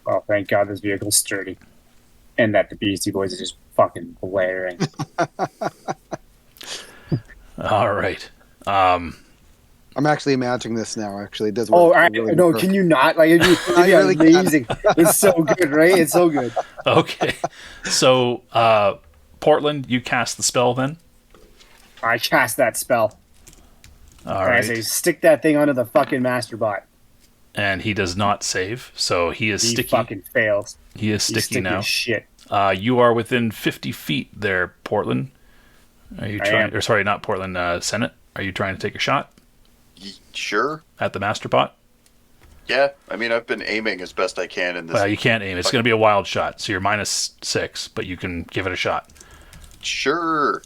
D: Oh, thank God this vehicle's sturdy. And that the Beastie Boys are just fucking blaring.
A: All right.
E: I'm actually imagining this now. Actually, it does
D: Oh,
E: work.
D: I,
E: really
D: no,
E: work.
D: can you not? Like, it'd be
E: really can't.
D: amazing. It's so good, right? It's so good.
A: Okay. So, Portland, you cast the spell then?
D: I cast that spell.
A: All
D: And I say,
A: right.
D: stick that thing onto the fucking master bot.
A: And he does not save, so he is
D: He
A: sticky.
D: fucking fails.
A: He is
D: He's
A: sticky now.
D: as shit.
A: You are within 50 feet there, Portland. Are you
D: I
A: trying?
D: am.
A: Or sorry, not Portland. Senate. Are you trying to take a shot
C: Sure.
A: at the master bot?
C: Yeah. I mean, I've been aiming as best I can in this.
A: Well, you can't aim. It's going to be a wild shot, so you're -6, but you can give it a shot.
C: Sure.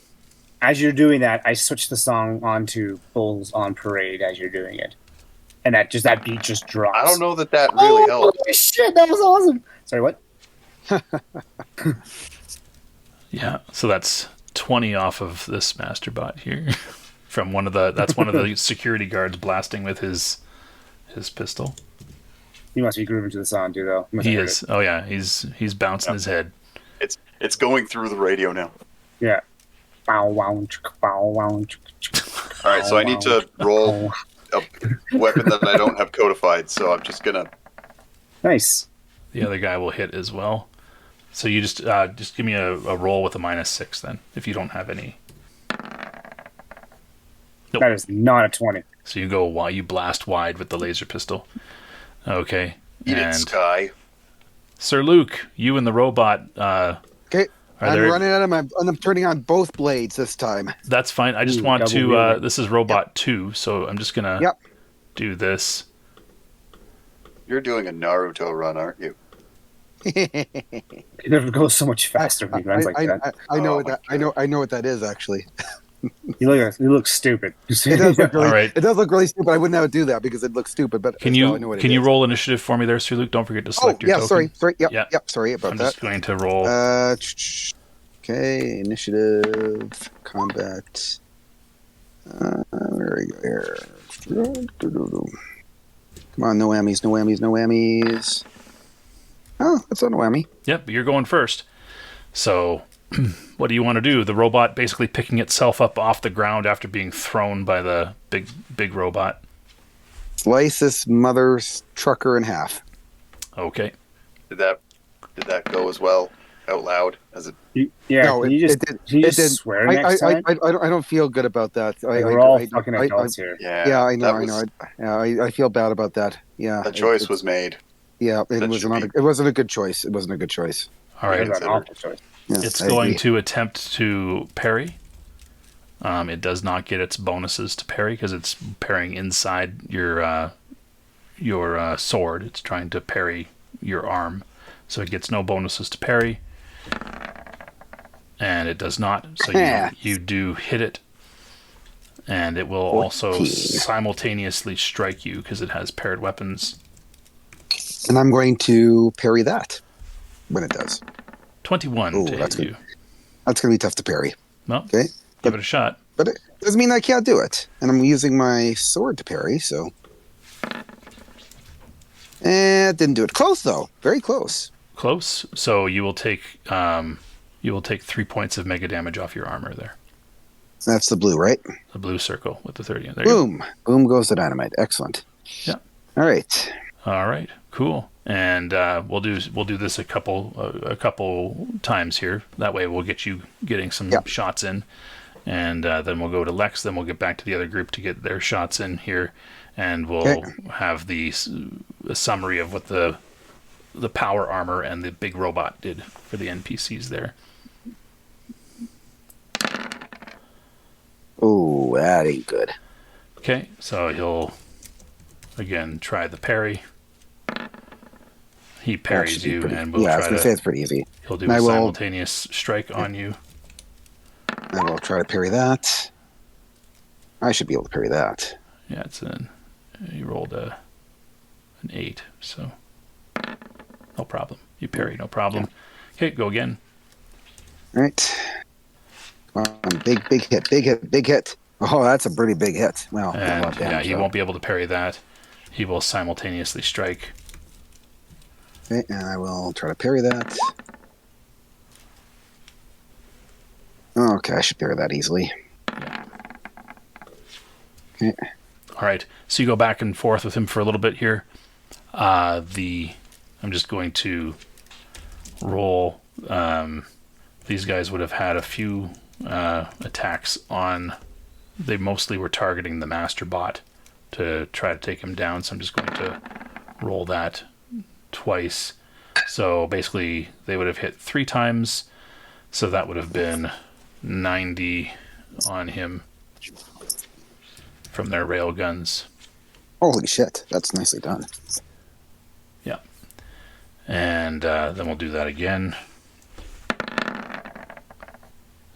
D: As you're doing that, I switch the song onto Bulls on Parade as you're doing it. And that beat just drops.
C: I don't know that really helps.
D: Holy shit, that was awesome. Sorry, what?
A: Yeah. So that's 20 off of this master bot here, from one of the security guards blasting with his pistol.
D: He must be grooving to the song too, though.
A: He is. Oh yeah, he's bouncing his head.
C: It's going through the radio now.
D: Yeah. Bow wow, bow wow.
C: All right, so I need to roll a weapon that I don't have codified, so I'm just gonna.
D: Nice.
A: The other guy will hit as well. So you just give me a roll with a -6 then, if you don't have any. Nope.
D: That is not a 20.
A: So you go wide, you blast wide with the laser pistol. Okay.
C: Eat it,
A: And
C: Sky.
A: Sir Luke, you and the robot.
E: Okay,
A: Are
E: I'm
A: there-
E: running at him. I'm turning on both blades this time.
A: That's fine. I just
D: Ooh,
A: want
D: double
A: to.
D: wheeler.
A: This is Robot 2, so I'm just gonna
E: Yep.
A: do this.
C: You're doing a Naruto run, aren't you?
D: It never goes so much faster when he runs like that.
E: I know
C: Oh
E: what
C: my
E: that. I know what that is actually.
D: You look stupid.
E: It does look really.
A: All right.
E: It does look really stupid. I wouldn't have to do that because it looks stupid. But
A: Can
E: I know
A: you
E: what it
A: can you
E: is.
A: roll initiative for me there, Sir Luke? Don't forget to
E: Oh
A: select your
E: yeah,
A: token.
E: sorry.
A: Yeah.
E: Yep. Sorry about
A: I'm
E: that.
A: just going to roll.
E: Okay. Okay, initiative, combat. Where we go here? Come on, no whammies, no whammies, no whammies. Oh, that's not a whammy.
A: Yep, you're going first. So, what do you want to do? The robot basically picking itself up off the ground after being thrown by the big robot.
E: Slice this mother's trucker in half.
A: Okay.
C: Did that go as well out loud as it?
D: Yeah,
E: No,
D: can you just swear next time?
E: I don't feel good about that.
D: We're all fucking adults here.
E: Yeah, I know,
C: that
E: I feel bad about that. Yeah,
C: The choice was made.
E: Yeah,
C: That
E: it wasn't a good choice. It wasn't a good choice.
A: All right.
D: It was an awful choice.
E: Yes,
A: It's
E: I
A: going
E: agree.
A: to attempt to parry. It does not get its bonuses to parry because it's parrying inside your sword. It's trying to parry your arm, so it gets no bonuses to parry. And it does not. So you do hit it, and it will also
E: 14.
A: simultaneously strike you because it has paired weapons.
E: And I'm going to parry that when it does.
A: 21
E: Ooh,
A: to
E: that's
A: hit
E: good.
A: you.
E: That's going to be tough to parry.
A: Well,
E: Okay,
A: give it a shot.
E: but it doesn't mean I can't do it. And I'm using my sword to parry, so. It didn't do it. Close though, very close.
A: Close. So you will take 3 points of mega damage off your armor there.
E: That's the blue, right?
A: The blue circle with the 30. There you
E: Boom, boom goes the dynamite. Excellent.
A: Yeah.
E: All right.
A: go. All right. Cool. And we'll do this a couple times here. That way we'll get you getting some shots in, and then we'll go to Lex. Then we'll get back to the other group to get their shots in here, and we'll have a summary of what the power armor and the big robot did for the NPCs there.
E: Oh, that ain't good.
A: Okay, so he'll again try the parry. He parries you, and we'll
E: I was
A: try
E: going to say it's pretty easy.
A: He'll do a simultaneous strike on you.
E: I will try to parry that. I should be able to parry that.
A: Yeah, he rolled an 8, so no problem. You parry, no problem. Okay, go again.
E: All right. Come on, big hit. Oh, that's a pretty big hit. Well, a lot of damage,
A: he won't be able to parry that. He will simultaneously strike.
E: Okay, and I will try to parry that. Okay, I should parry that easily. Okay.
A: All right, so you go back and forth with him for a little bit here. I'm just going to roll. These guys would have had a few attacks on. They mostly were targeting the master bot to try to take him down. So I'm just going to roll that twice. So basically, they would have hit 3 times. So that would have been 90 on him from their rail guns.
E: Holy shit, that's nicely done.
A: Yeah. And then we'll do that again.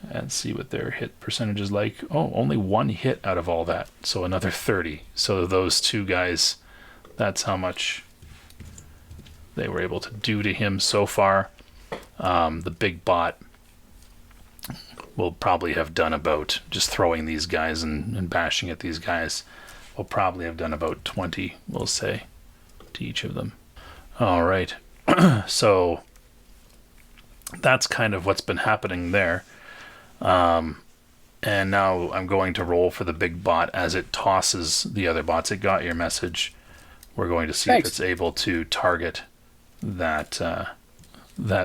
A: And see what their hit percentage is like. Oh, only 1 hit out of all that. So another 30. So those 2 guys, that's how much they were able to do to him so far. The big bot will probably have done about, just throwing these guys and bashing at these guys, will probably have done about 20, we'll say, to each of them. All right. So that's kind of what's been happening there. And now I'm going to roll for the big bot as it tosses the other bots. It got your message. We're going to see if it's able to target that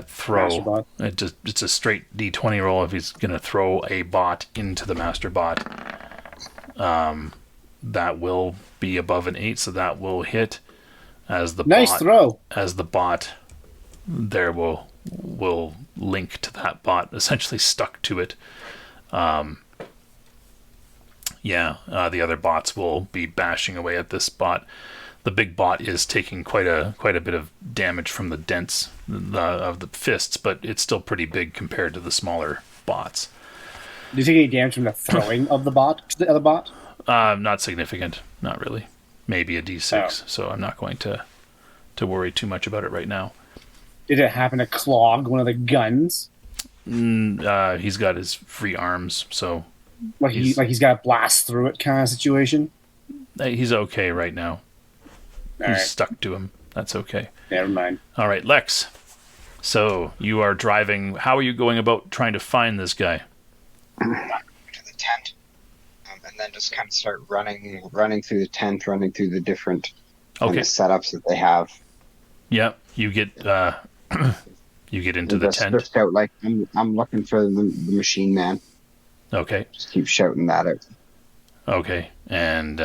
A: throw. It's a straight D20 roll if he's going to throw a bot into the master bot. That will be above an 8, so that will hit. As the bot there will link to that bot, essentially stuck to it. The other bots will be bashing away at this bot. The big bot is taking quite a bit of damage from the dents of the fists, but it's still pretty big compared to the smaller bots.
D: Do you take any damage from the throwing of the other bot?
A: Not significant, not really. Maybe a D6, so I'm not going to worry too much about it right now.
D: Did it happen to clog one of the guns?
A: He's got his free arms, so
D: He's got to blast through it kind of situation.
A: he's okay right now.
D: All
A: He's
D: right.
A: stuck to him. That's okay.
D: Never mind.
A: All right, Lex. So you are driving. How are you going about trying to find this guy?
B: To the tent, and then just kind of start running through the tent, running through the different kind
A: Okay.
B: of setups that they have.
A: Yeah, you get you get into
B: And
A: the
B: just
A: tent.
B: shout like, I'm looking for the machine man.
A: Okay.
B: Just keep shouting that out.
A: Okay, and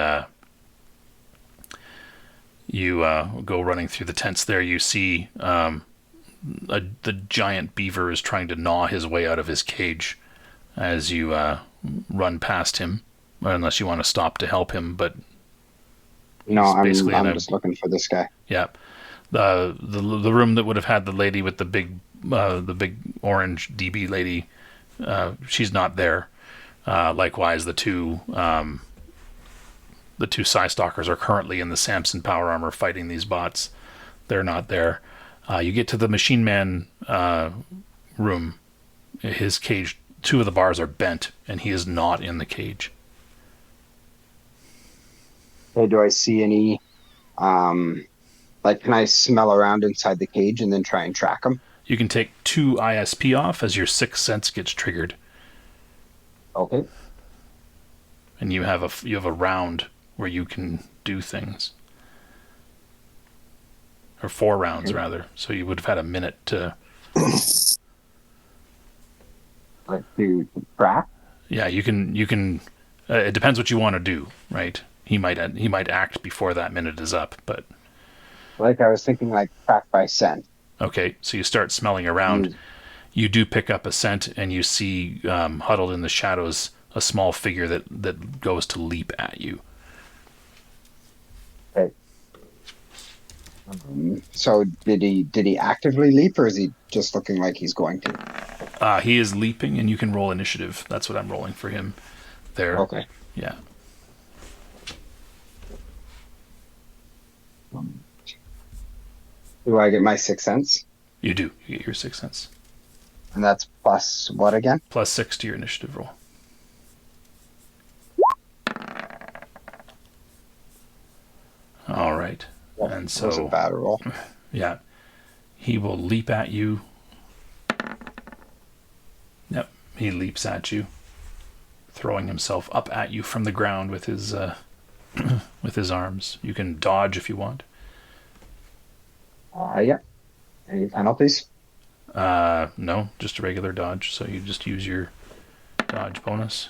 A: you go running through the tents there. You see the giant beaver is trying to gnaw his way out of his cage as you run past him, unless you want to stop to help him. But
B: No,
A: It's basically
B: I'm
A: in a-
B: just looking for this guy.
A: yeah, the room that would have had the lady with the big orange DB lady, she's not there. Likewise, the two Psy Stalkers are currently in the Samson power armor fighting these bots. They're not there. You get to the Machine Man room. His cage, 2 of the bars are bent, and he is not in the cage.
B: Hey, do I see any, like, can I smell around inside the cage and then try and track him?
A: You can take 2 ISP off as your 6th sense gets triggered,
B: Okay.
A: and you have a round where you can do things, or 4 rounds rather. So you would have had a minute to.
B: Like, to track?
A: Yeah, you can. It depends what you want to do, right? He might act before that minute is up, but
B: Like, I was thinking, like, track by scent.
A: okay. So you start smelling around. You do pick up a scent, and you see huddled in the shadows a small figure that goes to leap at you.
B: Okay. So did he actively leap, or is he just looking like he's going to?
A: He is leaping, and you can roll initiative. That's what I'm rolling for him. There.
B: Okay.
A: Yeah.
B: Do I get my 6th sense?
A: You do. You get your 6th sense.
B: And that's plus what again?
A: Plus 6 to your initiative roll. All right. And
B: That was a
A: so,
B: bad roll.
A: yeah, he will leap at you. Yep, he leaps at you, throwing himself up at you from the ground with his with his arms. You can dodge if you want.
B: Yeah. Any penalties?
A: No, just a regular dodge. So you just use your dodge bonus.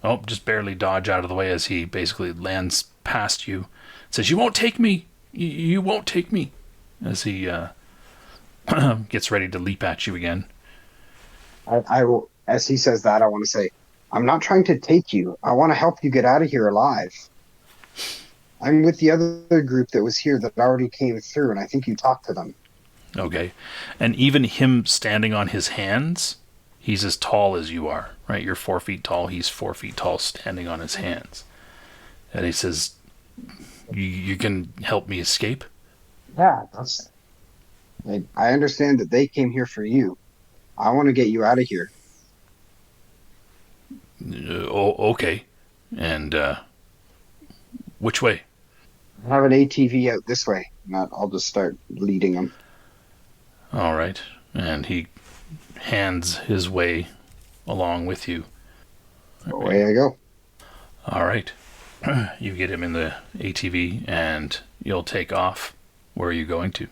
A: Oh, just barely dodge out of the way as he basically lands past you. Says, "You won't take me. You won't take me." As he gets ready to leap at you again.
B: I will, as he says that, I want to say, I'm not trying to take you. I want to help you get out of here alive. I'm with the other group that was here that already came through, and I think you talked to them.
A: Okay. And even him standing on his hands, he's as tall as you are, right? You're 4 feet tall. He's 4 feet tall standing on his hands. And he says, you can help me escape?
B: Yeah, that's. I understand that they came here for you. I want to get you out of here.
A: Okay. And which way?
B: I have an ATV out this way. And I'll just start leading them.
A: All right. And he hands his way along with you.
B: Away I go.
A: All right. You get him in the ATV and you'll take off. Where are you going to?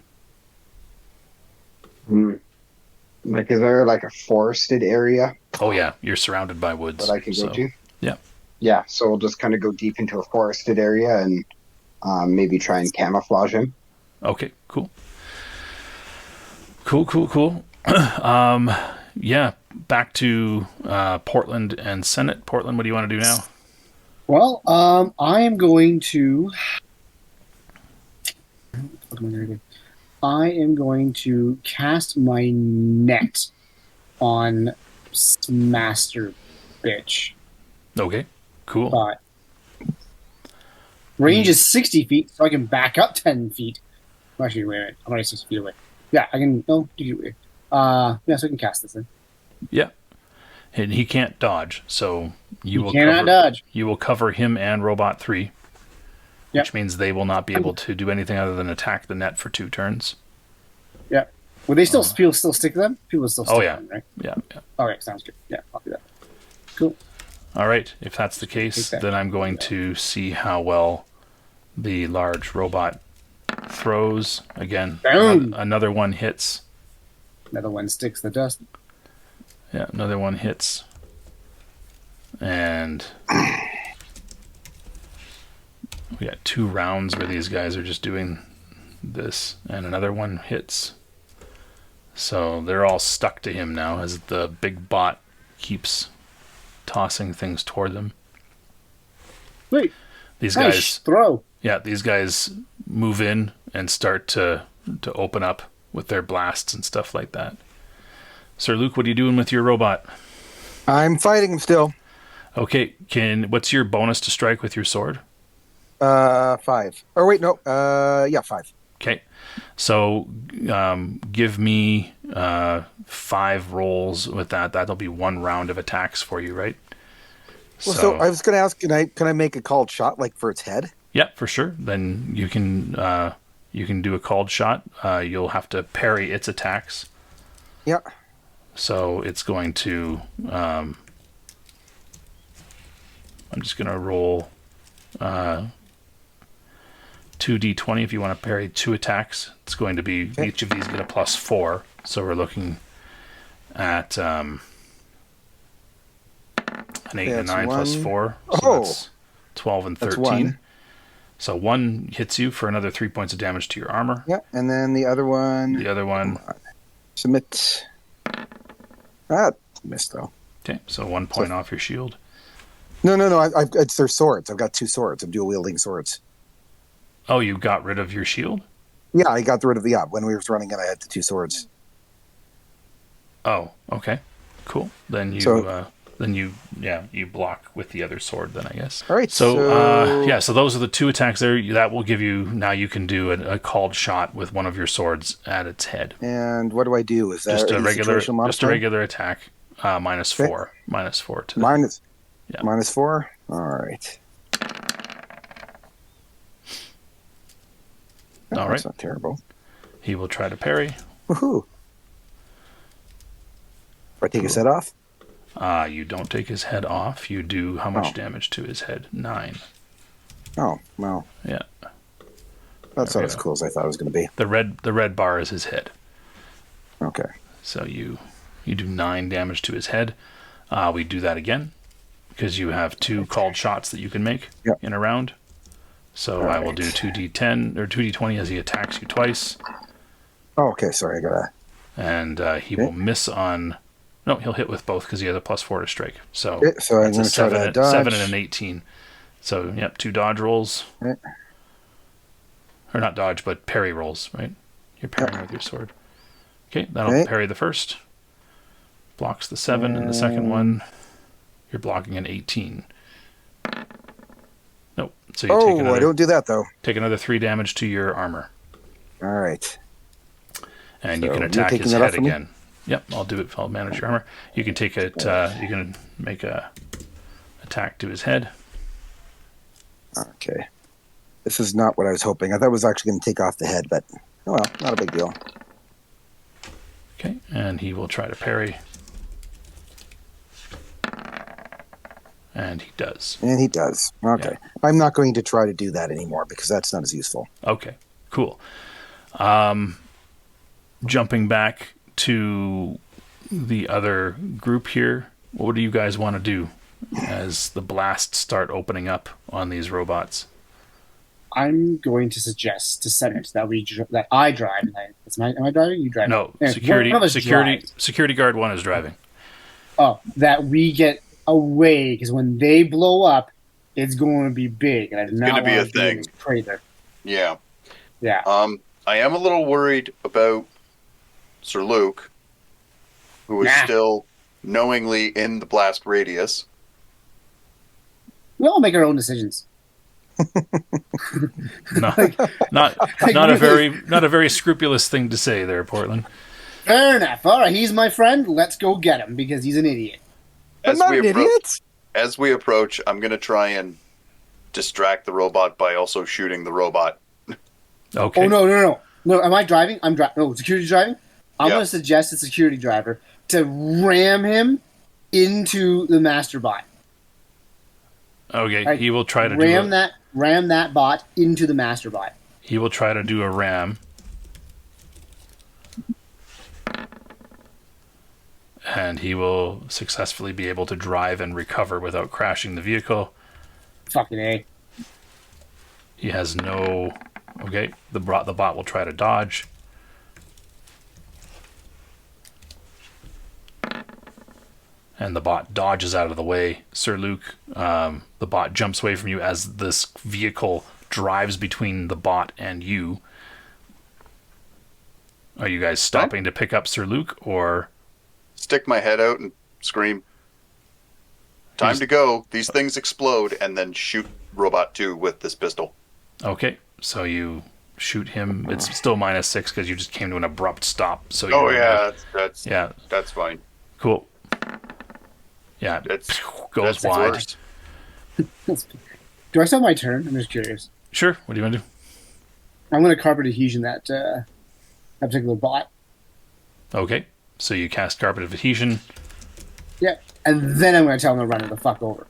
B: Like, is there like a forested area
A: Oh, yeah. You're surrounded by woods.
B: that I can go to?
A: Yeah.
B: Yeah, so we'll just kind of go deep into a forested area and maybe try and camouflage him.
A: Okay, cool. Cool. Yeah, back to Portland and Senate. Portland, what do you want to do now?
D: Well, I am going to. What am I going to do? I am going to cast my net on Master Bitch.
A: Okay, cool.
D: But range is 60 feet, so I can back up 10 feet. Actually, wait a minute. I'm already 6 feet away. Yeah, I can. No, So we can cast this thing.
A: Yeah. And he can't dodge, so
D: You cannot dodge.
A: You will cover him and Robot 3,
D: Yep.
A: which means they will not be able to do anything other than attack the net for 2 turns.
D: Yeah. Will they still people still stick to them? People still stick
A: Oh, yeah.
D: to them, right?
A: Yeah.
D: Okay, sounds good. Yeah, I'll do that. Cool.
A: All right. If that's the case, then I'm going to see how well the large robot throws. Again,
D: Boom!
A: another one hits.
D: Another one sticks the dust.
A: Yeah, another one hits. And we got 2 rounds where these guys are just doing this, and another one hits. So they're all stuck to him now as the big bot keeps tossing things toward them.
D: Wait.
A: These
D: Nice
A: guys,
D: throw.
A: yeah, these guys move in and start to open up with their blasts and stuff like that. Sir Luke, what are you doing with your robot?
E: I'm fighting him still.
A: Okay, what's your bonus to strike with your sword?
E: 5. Or wait, no. 5.
A: Okay, so give me 5 rolls with that. That'll be 1 round of attacks for you, right?
E: Well, so I was going to ask, can I make a called shot like for its head?
A: Yeah, for sure. Then you can do a called shot. You'll have to parry its attacks.
E: Yeah.
A: So it's going to. I'm just going to roll 2d20 if you want to parry 2 attacks. It's going to be each of these get a +4. So we're looking at an 8 and a 9 +4. So that's 12 and 13. So 1 hits you for another 3 points of damage to your armor.
E: Yeah, and then the other one. Submit. Missed though.
A: Okay, so 1 point off your shield.
E: No. It's their swords. I've got 2 swords. I'm dual wielding swords.
A: Oh, you got rid of your shield?
E: Yeah, I got rid of when we were running in, I had the 2 swords.
A: Oh, okay, cool. Then you you block with the other sword. Then I guess.
E: All right.
A: So so those are the 2 attacks there. That will give you now. You can do a called shot with one of your swords at its head.
E: And what do I do? Is that
A: just a regular attack? -4.
E: Okay.
A: -4 to
E: -4. All right.
A: All right.
E: That's not terrible.
A: He will try to parry.
E: Woohoo! I take his head off?
A: You don't take his head off. You do how much damage to his head? 9.
E: Oh, well.
A: Yeah.
E: That's not as cool as I thought it was going to be.
A: The red bar is his head.
E: Okay.
A: So you do 9 damage to his head. We do that again because you have 2 called shots that you can make in a round. So I will do 2d10 or 2d20 as he attacks you twice.
E: Oh, okay. Sorry, I gotta.
A: And he will miss on. No, he'll hit with both because he has a +4 to strike. So,
E: so I'm going to try to dodge.
A: 7 and an 18. So, 2 dodge rolls.
E: Okay.
A: Or not dodge, but parry rolls, right? You're parrying with your sword. Okay, that'll parry the first. Blocks the 7, and the second one, you're blocking an 18. Nope. So you take another,
E: I don't do that, though.
A: Take another 3 damage to your armor.
E: All right.
A: And you can attack his head again. Yep, I'll do it. I'll manage your armor. You can take it. You can make a attack to his head.
E: Okay. This is not what I was hoping. I thought it was actually going to take off the head, but oh well, not a big deal.
A: Okay, and he will try to parry. And he does.
E: And he does. Okay. Yeah. I'm not going to try to do that anymore because that's not as useful.
A: Okay, cool. Jumping back to the other group here, what do you guys want to do as the blasts start opening up on these robots?
D: I'm going to suggest to Senate that I drive. Am I driving? You drive?
A: No,
D: anyway,
A: security guard 1 is driving.
D: Oh, that we get away because when they blow up, it's going to be big, and I do not want to be a crater.
C: Yeah.
D: Yeah.
C: I am a little worried about Sir Luke, who is still knowingly in the blast radius.
D: We all make our own decisions.
A: Not a very scrupulous thing to say there, Portland.
D: Fair enough. All right, he's my friend. Let's go get him because he's an idiot.
E: I'm not an idiot.
C: As we approach, I'm going to try and distract the robot by also shooting the robot.
A: Okay.
D: Oh, no. Am I driving? I'm driving. No, security driving? I'm
C: Yeah.
D: going to suggest the security driver to ram him into the master bot.
A: Okay.
D: Like,
A: He will try to
D: ram that bot into the master bot.
A: He will try to do a ram. And he will successfully be able to drive and recover without crashing the vehicle.
D: Fucking A.
A: He has no... Okay, the bot will try to dodge. And the bot dodges out of the way. Sir Luke, the bot jumps away from you as this vehicle drives between the bot and you. Are you guys stopping to pick up Sir Luke, or...
C: Stick my head out and scream, "Time to go. These things explode," and then shoot Robot 2 with this pistol.
A: Okay, so you shoot him. It's still -6 because you just came to an abrupt stop. So
C: Oh,
A: you're-
C: yeah, that's fine.
A: Cool. Yeah,
C: That's
A: goes
C: that's
A: wide.
C: worst.
D: Do I still have my turn? I'm just curious.
A: Sure. What do you want to do?
D: I'm going to carpet adhesion that particular bot.
A: Okay, so you cast Carpet of Adhesion.
D: Yeah, and then I'm going to tell him to run it the fuck over.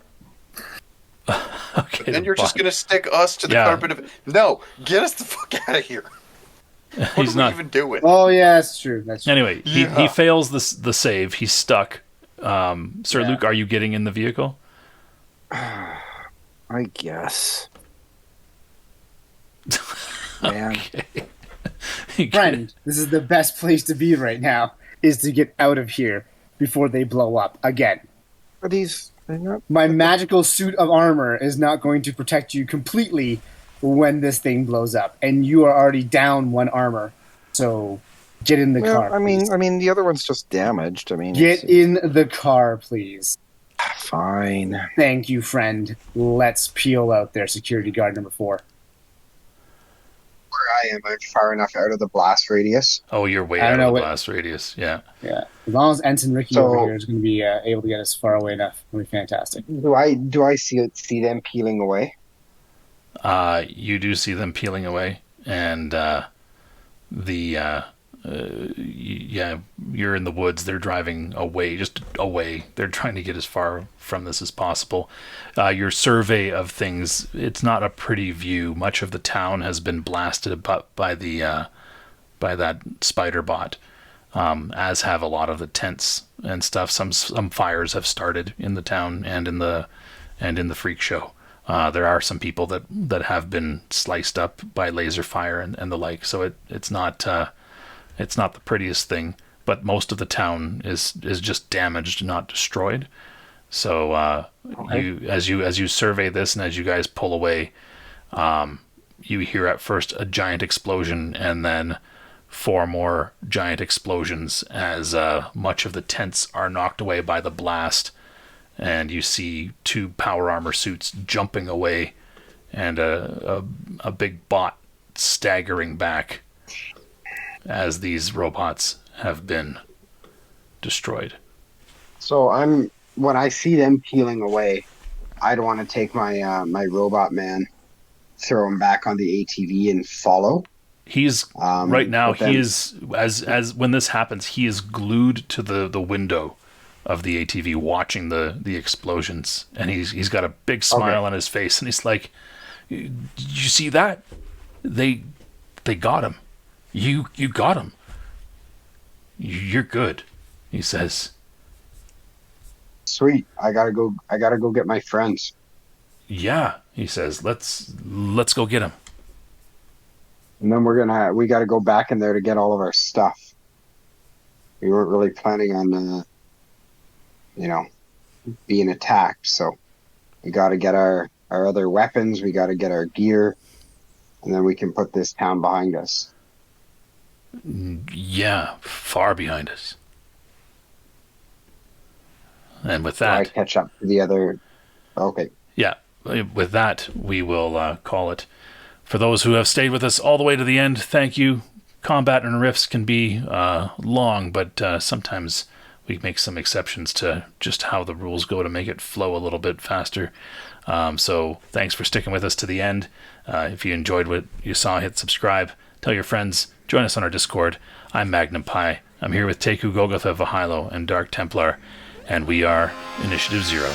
A: Okay,
C: And
A: the
C: you're just
A: bot-
C: going to stick us to the
A: Yeah.
C: carpet of... No, get us the fuck out of here. What
A: He's
C: are
A: not.
C: we even doing?
D: Oh, yeah, that's true. That's true.
A: Anyway, he
C: Yeah.
A: fails the save. He's stuck. Sir
D: Yeah.
A: Luke, are you getting in the vehicle?
E: I guess. Man.
D: Friend, this is the best place to be right now, is to get out of here before they blow up again.
E: Are these... They're not...
D: My magical suit of armor is not going to protect you completely when this thing blows up, and you are already down 1 armor. So get in the
E: Well,
D: car.
E: I
D: please.
E: mean, the other one's just damaged. I mean,
D: Get
E: it's
D: in the car, please.
E: fine.
D: Thank you, friend. Let's peel out there, security guard number 4.
B: Where I am, I'm far enough out of the blast radius.
A: Oh, you're way
D: I
A: out
D: don't
A: of
D: know
A: the
D: what-
A: blast radius. Yeah.
D: Yeah, as long as Ensign Ricky
B: So-
D: over here is going to be able to get us far away enough, it'll be fantastic.
B: Do I see them peeling away?
A: You do see them peeling away, and you're in the woods. They're driving away, just away. They're trying to get as far from this as possible. Your survey of things, it's not a pretty view. Much of the town has been blasted by that spider bot, as have a lot of the tents and stuff. Some fires have started in the town and in the freak show. There are some people that have been sliced up by laser fire and the like. So it's not the prettiest thing, but most of the town is just damaged, not destroyed. So
D: Okay.
A: as you survey this and as you guys pull away, you hear at first a giant explosion and then 4 more giant explosions as much of the tents are knocked away by the blast. And you see 2 power armor suits jumping away and a big bot staggering back as these robots have been destroyed.
B: So when I see them peeling away, I'd want to take my my robot man, throw him back on the ATV and follow.
A: He's right now.
B: but then-
A: He is as when this happens, he is glued to the window of the ATV, watching the explosions, and he's got a big smile on his face, and he's like, "Did you see that? They got him. You got him. You're good," he says.
B: Sweet. I gotta go get my friends.
A: Yeah, he says. Let's go get him.
B: And then we gotta go back in there to get all of our stuff. We weren't really planning on being attacked, so we gotta get our other weapons, we gotta get our gear, and then we can put this town behind us.
A: Yeah, far behind us. And with
B: So I
A: that,
B: catch up to the other. Okay.
A: yeah, with that, we will call it. For those who have stayed with us all the way to the end, thank you. combat and rifts can be long, but sometimes we make some exceptions to just how the rules go to make it flow a little bit faster. So thanks for sticking with us to the end. If you enjoyed what you saw, hit subscribe. Tell your friends. Join us on our Discord. I'm Magnum Pi. I'm here with Teku Golgotha Vahilo and Dark Templar, and we are Initiative Zero.